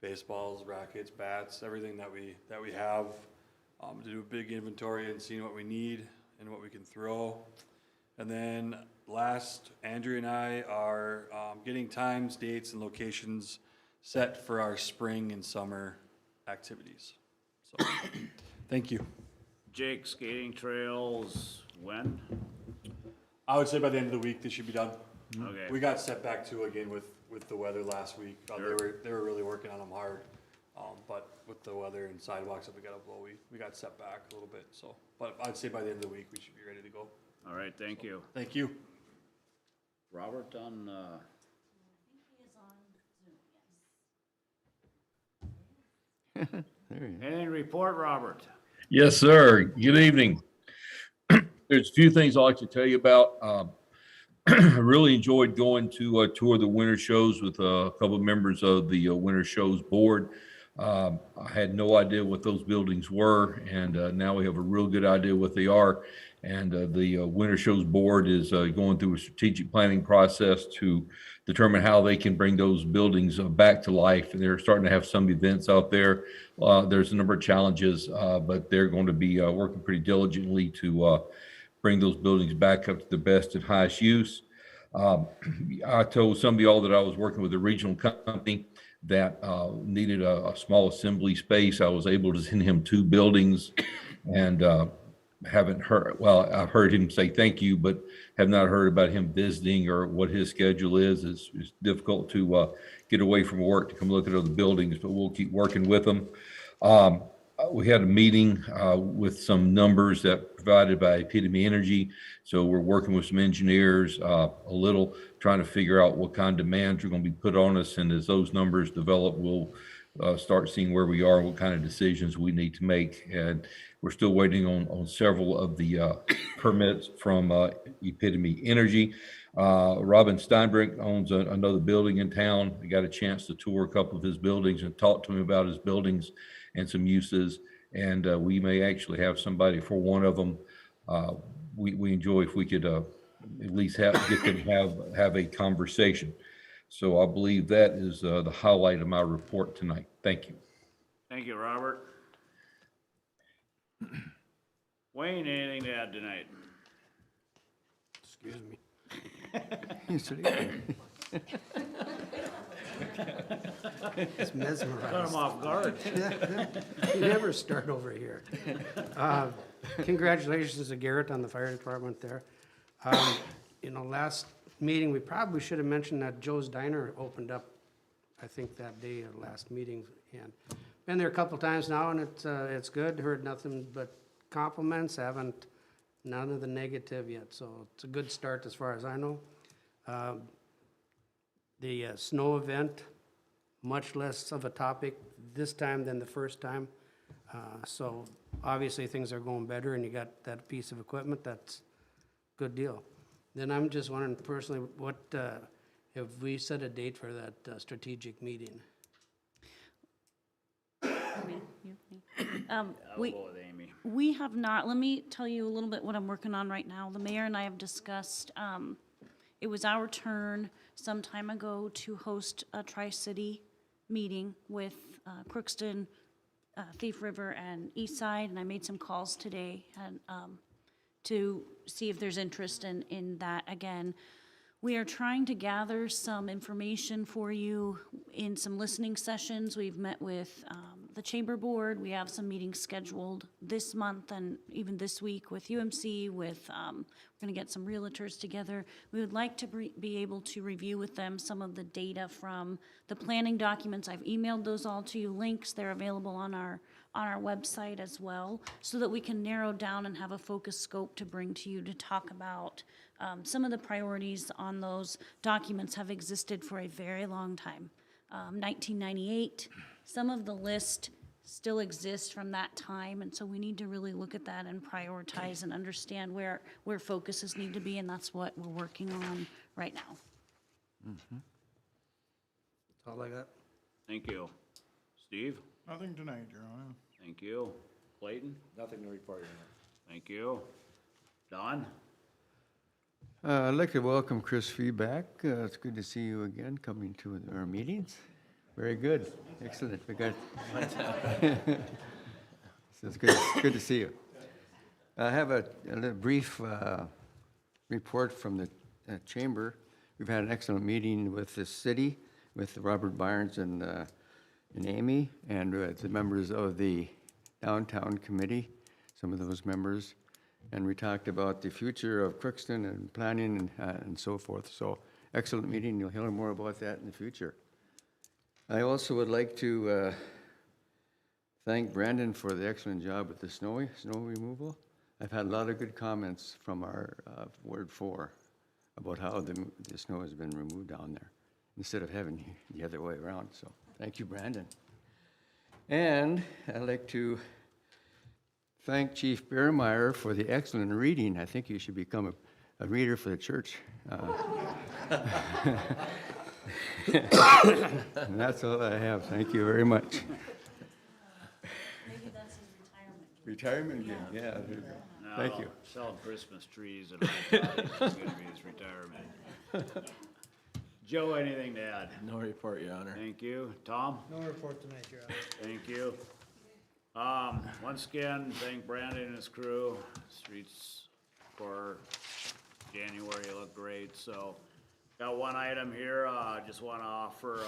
baseballs, rackets, bats, everything that we have, to do a big inventory and seeing what we need and what we can throw. And then last, Andrew and I are getting times, dates, and locations set for our spring and summer activities. So, thank you. Jake, skating trails, when? I would say by the end of the week, they should be done. Okay. We got set back too again with the weather last week. They were really working on them hard. But with the weather and sidewalks that we got up low, we got set back a little bit. So, but I'd say by the end of the week, we should be ready to go. All right, thank you. Thank you. Robert on, anything to report, Robert? Yes, sir. Good evening. There's a few things I'd like to tell you about. I really enjoyed going to a tour of the winter shows with a couple of members of the winter shows board. I had no idea what those buildings were, and now we have a real good idea what they are. And the winter shows board is going through a strategic planning process to determine how they can bring those buildings back to life. And they're starting to have some events out there. There's a number of challenges, but they're going to be working pretty diligently to bring those buildings back up to the best and highest use. I told some of y'all that I was working with a regional company that needed a small assembly space. I was able to send him 2 buildings, and haven't heard, well, I've heard him say thank you, but have not heard about him visiting or what his schedule is. It's difficult to get away from work to come look at other buildings, but we'll keep working with them. We had a meeting with some numbers that provided by Epitome Energy. So we're working with some engineers, a little trying to figure out what kind of demands are going to be put on us. And as those numbers develop, we'll start seeing where we are, what kind of decisions we need to make. And we're still waiting on several of the permits from Epitome Energy. Robin Steinbrink owns another building in town. I got a chance to tour a couple of his buildings and talk to him about his buildings and some uses. And we may actually have somebody for one of them. We enjoy if we could at least get them have a conversation. So I believe that is the highlight of my report tonight. Thank you. Thank you, Robert. Wayne, anything to add tonight? Excuse me. It's mesmerized. Cut him off guard. You never start over here. Congratulations to Garrett on the fire department there. Last meeting, we probably should have mentioned that Joe's Diner opened up, I think that day of last meeting. And been there a couple times now, and it's good. Heard nothing but compliments, none of the negative yet. So it's a good start as far as I know. The snow event, much less of a topic this time than the first time. So obviously things are going better and you got that piece of equipment, that's a good deal. Then I'm just wondering personally, what, have we set a date for that strategic meeting? I'll go with Amy. We have not, let me tell you a little bit what I'm working on right now. The mayor and I have discussed, it was our turn some time ago to host a Tri-City meeting with Crookston, Thief River, and East Side, and I made some calls today and to see if there's interest in that again. We are trying to gather some information for you in some listening sessions. We've met with the Chamber Board. We have some meetings scheduled this month and even this week with UMC, we're gonna get some realtors together. We would like to be able to review with them some of the data from the planning documents. I've emailed those all to you, links. They're available on our website as well, so that we can narrow down and have a focus scope to bring to you to talk about some of the priorities on those documents have existed for a very long time. 1998, some of the list still exists from that time, and so we need to really look at that and prioritize and understand where focuses need to be, and that's what we're working on right now. That's all I got. Thank you. Steve? Nothing tonight, Your Honor. Thank you. Clayton? Nothing to report, Your Honor. Thank you. Don? I'd like to welcome Chris Fee back. It's good to see you again coming to our meetings. Very good. Excellent. We got. So it's good to see you. I have a little brief report from the chamber. We've had an excellent meeting with the city, with Robert Barnes and Amy, and the members of the downtown committee, some of those members. And we talked about the future of Crookston and planning and so forth. So excellent meeting. You'll hear more about that in the future. I also would like to thank Brandon for the excellent job with the snow removal. I've had a lot of good comments from our Ward 4 about how the snow has been removed down there instead of having the other way around. So thank you, Brandon. And I'd like to thank Chief Bearmeyer for the excellent reading. I think you should become a reader for the church. And that's all I have. Thank you very much. Maybe that's his retirement game. Yeah. No, Thank you. Selling Christmas trees and all that is gonna be his retirement. Joe, anything to add? No report, Your Honor. Thank you. Tom? No report tonight, Your Honor. Thank you. Once again, thank Brandon and his crew. Streets for January look great, so. Got one item here, just wanna offer,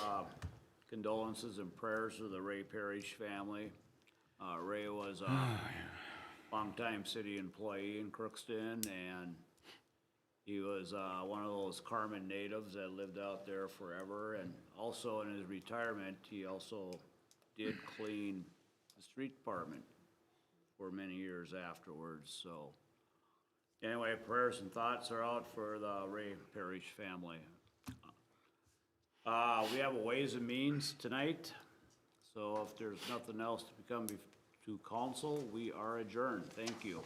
condolences and prayers to the Ray Parrish family. Ray was a longtime city employee in Crookston, and he was, one of those Carmen natives that lived out there forever, and also in his retirement, he also did clean the street department for many years afterwards, so. Anyway, prayers and thoughts are out for the Ray Parrish family. We have a Ways and Means tonight, so if there's nothing else to come to council, we are adjourned. Thank you.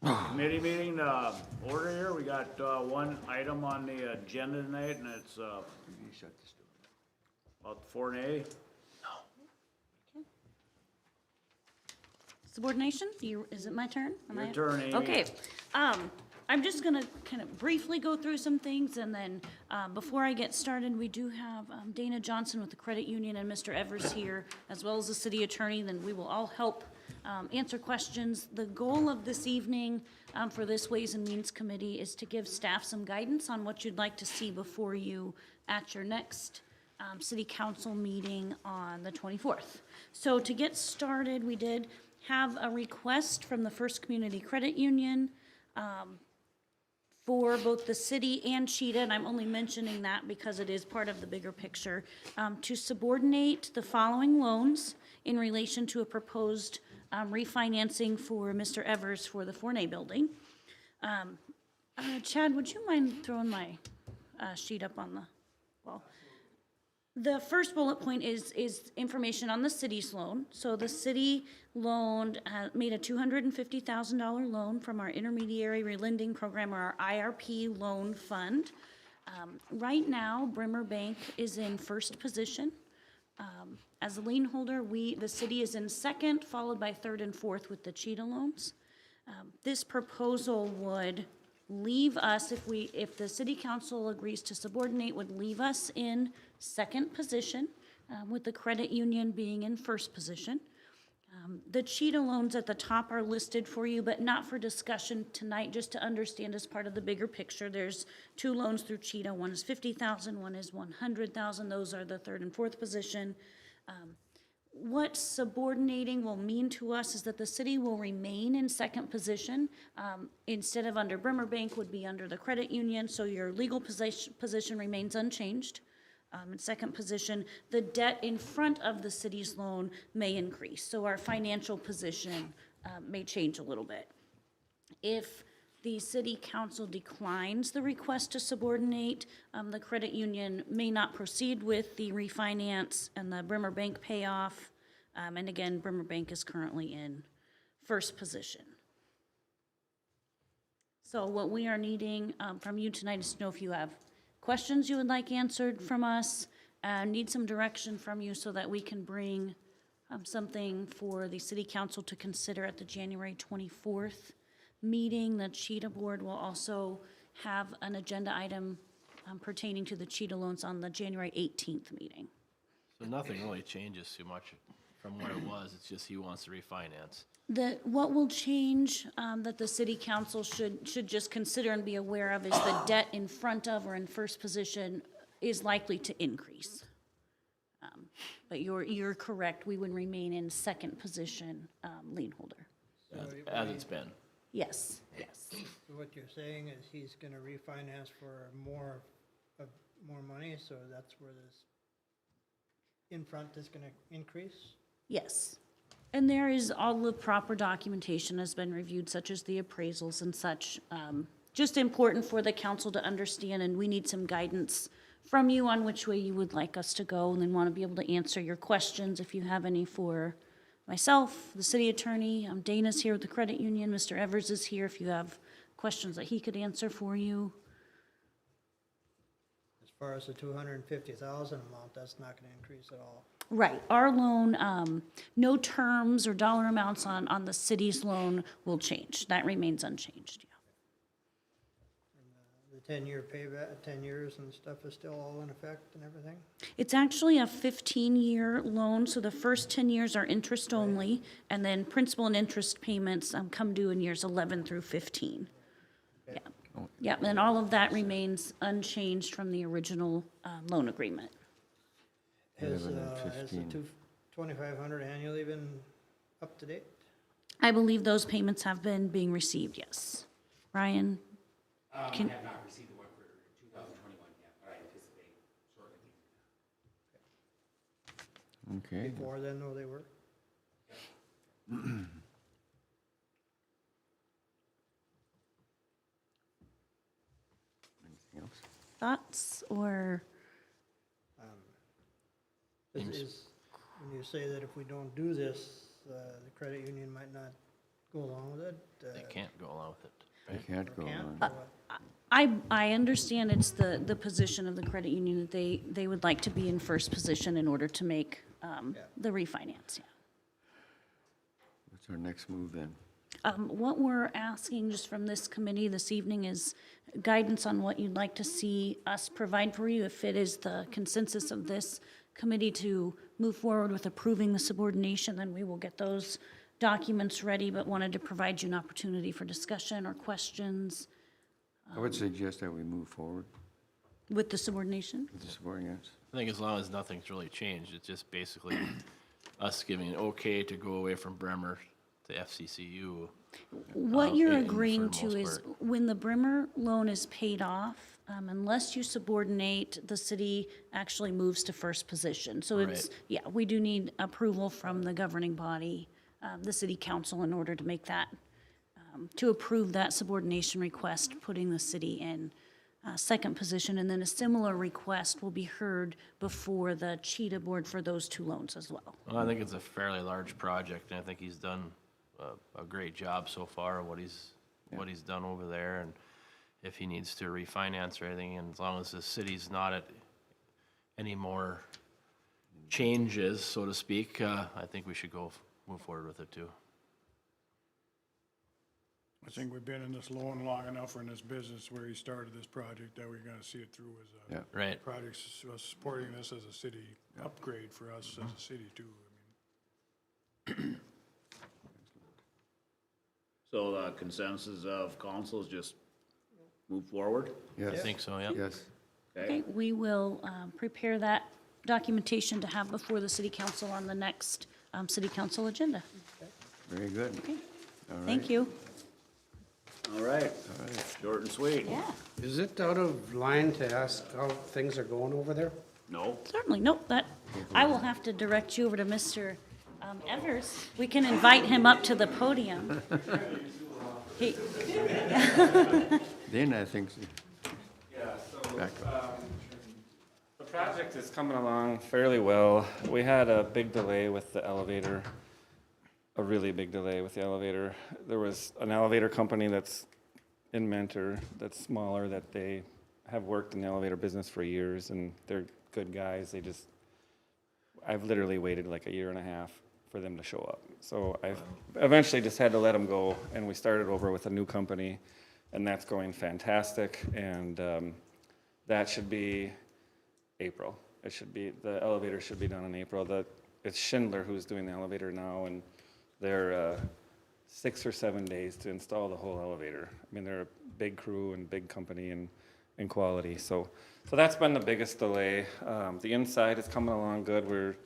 Committee meeting, order here, we got, one item on the agenda tonight, and it's, about the 4A. Subordination, is it my turn? Am Your I- turn, Amy. Okay, I'm just gonna kind of briefly go through some things, and then, before I get started, we do have, Dana Johnson with the credit union and Mr. Evers here, as well as the city attorney, then we will all help, answer questions. The goal of this evening, for this Ways and Means Committee is to give staff some guidance on what you'd like to see before you at your next, city council meeting on the 24th. So to get started, we did have a request from the First Community Credit Union, for both the city and Cheetah, and I'm only mentioning that because it is part of the bigger picture, to subordinate the following loans in relation to a proposed refinancing for Mr. Evers for the Forney building. Chad, would you mind throwing my sheet up on the wall? The first bullet point is information on the city's loan. So the city loaned, made a $250,000 loan from our intermediary relending program, or our IRP loan fund. Right now, Brimmer Bank is in first position. As a lien holder, the city is in second, followed by third and fourth with the Cheetah Loans. This proposal would leave us, if the city council agrees to subordinate, would leave us in second position, with the credit union being in first position. The Cheetah Loans at the top are listed for you, but not for discussion tonight, just to understand as part of the bigger picture. There's two loans through Cheetah. One is $50,000, one is $100,000. Those are the third and fourth position. What subordinating will mean to us is that the city will remain in second position. Instead of under Brimmer Bank, would be under the credit union, so your legal position remains unchanged. In second position, the debt in front of the city's loan may increase, so our financial position may change a little bit. If the city council declines the request to subordinate, the credit union may not proceed with the refinance and the Brimmer Bank payoff. And again, Brimmer Bank is currently in first position. So what we are needing from you tonight is to know if you have questions you would like answered from us, need some direction from you so that we can bring something for the city council to consider at the January 24th meeting. The Cheetah Board will also have an agenda item pertaining to the Cheetah Loans on the January 18th meeting. So nothing really changes too much from what it was, it's just he wants to refinance. What will change that the city council should just consider and be aware of is the debt in front of or in first position is likely to increase. But you're correct, we would remain in second position lien holder. As it's been. Yes, yes. So what you're saying is he's gonna refinance for more money, so that's where this in front is gonna increase? Yes. And there is all the proper documentation has been reviewed, such as the appraisals and such. Just important for the council to understand, and we need some guidance from you on which way you would like us to go, and then want to be able to answer your questions if you have any for myself, the city attorney. Dana's here with the credit union. Mr. Evers is here if you have questions that he could answer for you. As far as the 250,000 amount, that's not gonna increase at all. Right, our loan, no terms or dollar amounts on the city's loan will change. That remains unchanged, yeah. The 10-year payback, 10 years and stuff is still all in effect and everything? It's actually a 15-year loan, so the first 10 years are interest only, and then principal and interest payments come due in years 11 through 15. Yeah, yeah, and all of that remains unchanged from the original loan agreement. Has the 2,500 annually been up to date? I believe those payments have been being received, yes. Ryan? I have not received the one for 2021 yet, but I anticipate shortly. Okay. Before then, though, they were? Anything else? Thoughts or? When you say that if we don't do this, the credit union might not go along with it? They can't go along with it. I can't go Can't, on. or what? I understand it's the position of the credit union that they would like to be in first position in order to make the refinance, yeah. What's our next move then? What we're asking just from this committee this evening is guidance on what you'd like to see us provide for you. If it is the consensus of this committee to move forward with approving the subordination, then we will get those documents ready, but wanted to provide you an opportunity for discussion or questions I would suggest that we move forward with the subordination. with the subordinates. I think as long as nothing's really changed, it's just basically us giving an okay to go away from Bremer to FCCU. What you're for agreeing the to most is part. when the Bremer loan is paid off, unless you subordinate, the city actually moves to first position. So it's, Right. yeah, we do need approval from the governing body, the city council, in order to make that, to approve that subordination request, putting the city in second position. And then a similar request will be heard before the Cheetah board for those two loans as well. Well, I think it's a fairly large project, and I think he's done a great job so far, what he's done over there, and if he needs to refinance or anything, and as long as the city's not at any more changes, so to speak, I think we should move forward with it too. I think we've been in this loan long enough or in this business where he started this project that we're gonna see it through as a Yeah. Right. project, supporting this as a city upgrade for us as a city too. So the consensus of council is just move forward? I Yes. think so, yeah. Yes. Okay, we will prepare that documentation to have before the city council on the next city council agenda. Very good. Okay. All right. Thank you. All right, short and sweet. Yeah, Is it out of line to ask how things are going over there? No? certainly. Nope, I will have to direct you over to Mr. Evers. We can invite him up to the podium. He- Then I think, Yeah, so, back up. the project is coming along fairly well. We had a big delay with the elevator, a really big delay with the elevator. There was an elevator company that's in Mentor, that's smaller, that they have worked in the elevator business for years, and they're good guys. I've literally waited like a year and a half for them to show up. So I've eventually just had to let them go, and we started over with a new company, and that's going fantastic, and that should be April. The elevator should be done in April. It's Schindler who's doing the elevator now, and they're 6 or 7 days to install the whole elevator. I mean, they're a big crew and big company and quality. So that's been the biggest delay. The inside is coming along good. We're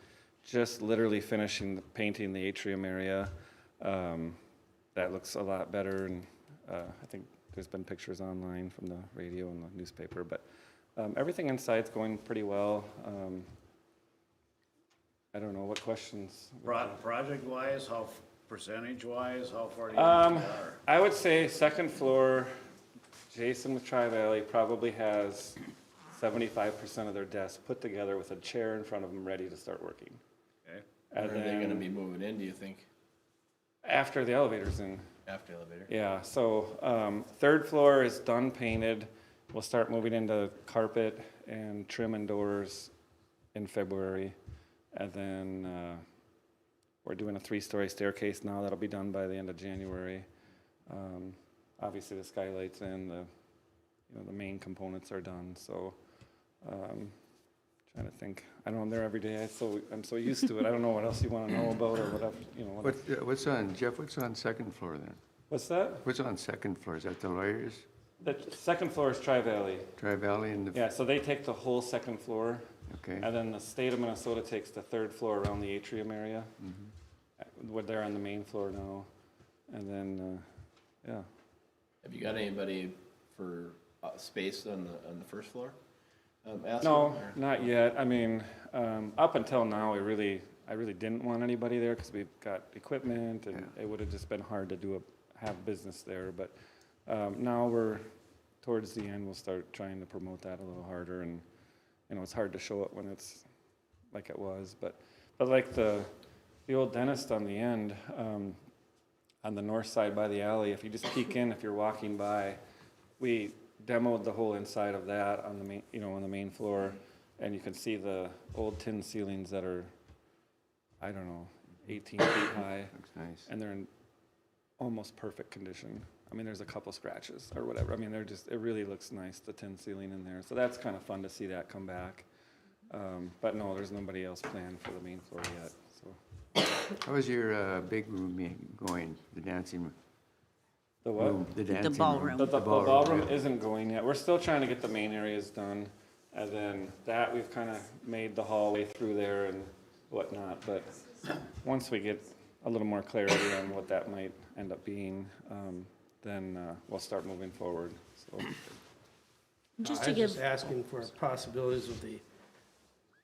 just literally finishing painting the atrium area. That looks a lot better, and I think there's been pictures online from the radio and the newspaper, but everything inside's going pretty well. I don't know, what questions? Project-wise, percentage-wise, how far do you think you are? I would say second floor, Jason with Tri-Valley probably has 75% of their desks put together with a chair in front of them ready to start working. Okay. And Are they gonna then be moving in, do you think, after the elevator's in. after elevator? Yeah, so third floor is done painted. We'll start moving into carpet and trim and doors in February. And then we're doing a 3-story staircase now. That'll be done by the end of January. Obviously, the skylights and the main components are done. So trying to think. I know I'm there every day. I'm so used to it. I don't know what else you want to know about or whatever. What's on, Jeff, what's on second floor then? What's that? What's on second floor? Is that the lawyers? The second floor is Tri-Valley. Tri-Valley and the, Yeah, so they take the whole second floor. okay. And then the state of Minnesota takes the third floor around the atrium area. Where they're on the main floor now. And then, yeah. Have you got anybody for space on the first floor? asking, No, or- not yet. I mean, up until now, I really didn't want anybody there because we've got equipment and it would have just been hard to have business there. But now we're towards the end, we'll start trying to promote that a little harder. And it's hard to show it when it's like it was. But like the old dentist on the end, on the north side by the alley. If you just peek in, if you're walking by, we demoed the whole inside of that on the main, on the main floor. And you can see the old tin ceilings that are, I don't know, 18 feet high. Looks nice. And they're in almost perfect condition. I mean, there's a couple scratches or whatever. I mean, it really looks nice, the tin ceiling in there. So that's kind of fun to see that come back. But no, there's nobody else planned for the main floor yet, so. How was your big room going, the dancing room? The what? Room, the dancing ballroom. The ballroom, ballroom yeah. isn't going yet. We're still trying to get the main areas done. And then that, we've kind of made the hallway through there and whatnot. But once we get a little more clarity on what that might end up being, then we'll start moving forward, so. Just I to was give, just asking for possibilities of the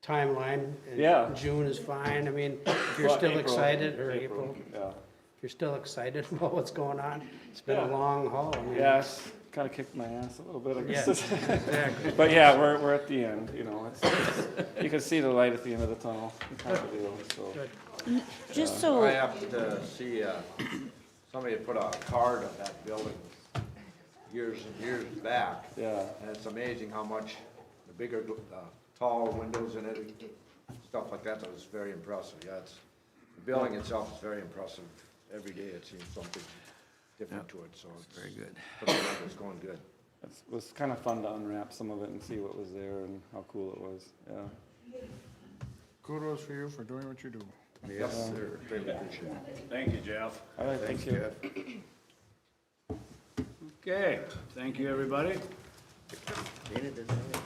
timeline. and Yeah. June is fine. I mean, if you're Well, still April, excited, or April, Yeah. if you're still excited about what's going on, it's been a Yeah. long haul. I mean, Yeah, it's kind of kicked my ass a little bit, I guess. Yeah, exactly. But yeah, we're at the end, it's, you can see the light at the end of the tunnel, kind of deal, so. just so. I happened to see, somebody had put a card on that building years and years back. Yeah. And it's amazing how much the bigger, tall windows in it, stuff like that, that was very impressive. Yeah, the building itself is very impressive. Every day it seems something different to it, so it's Very good. It's going good. It was kind of fun to unwrap some of it and see what was there and how cool it was, yeah. Kudos for you for doing what you do. Yes, sir. Greatly appreciate it. Thank you, Jeff. All right, thank you. Okay, thank you, everybody. Dana, does that-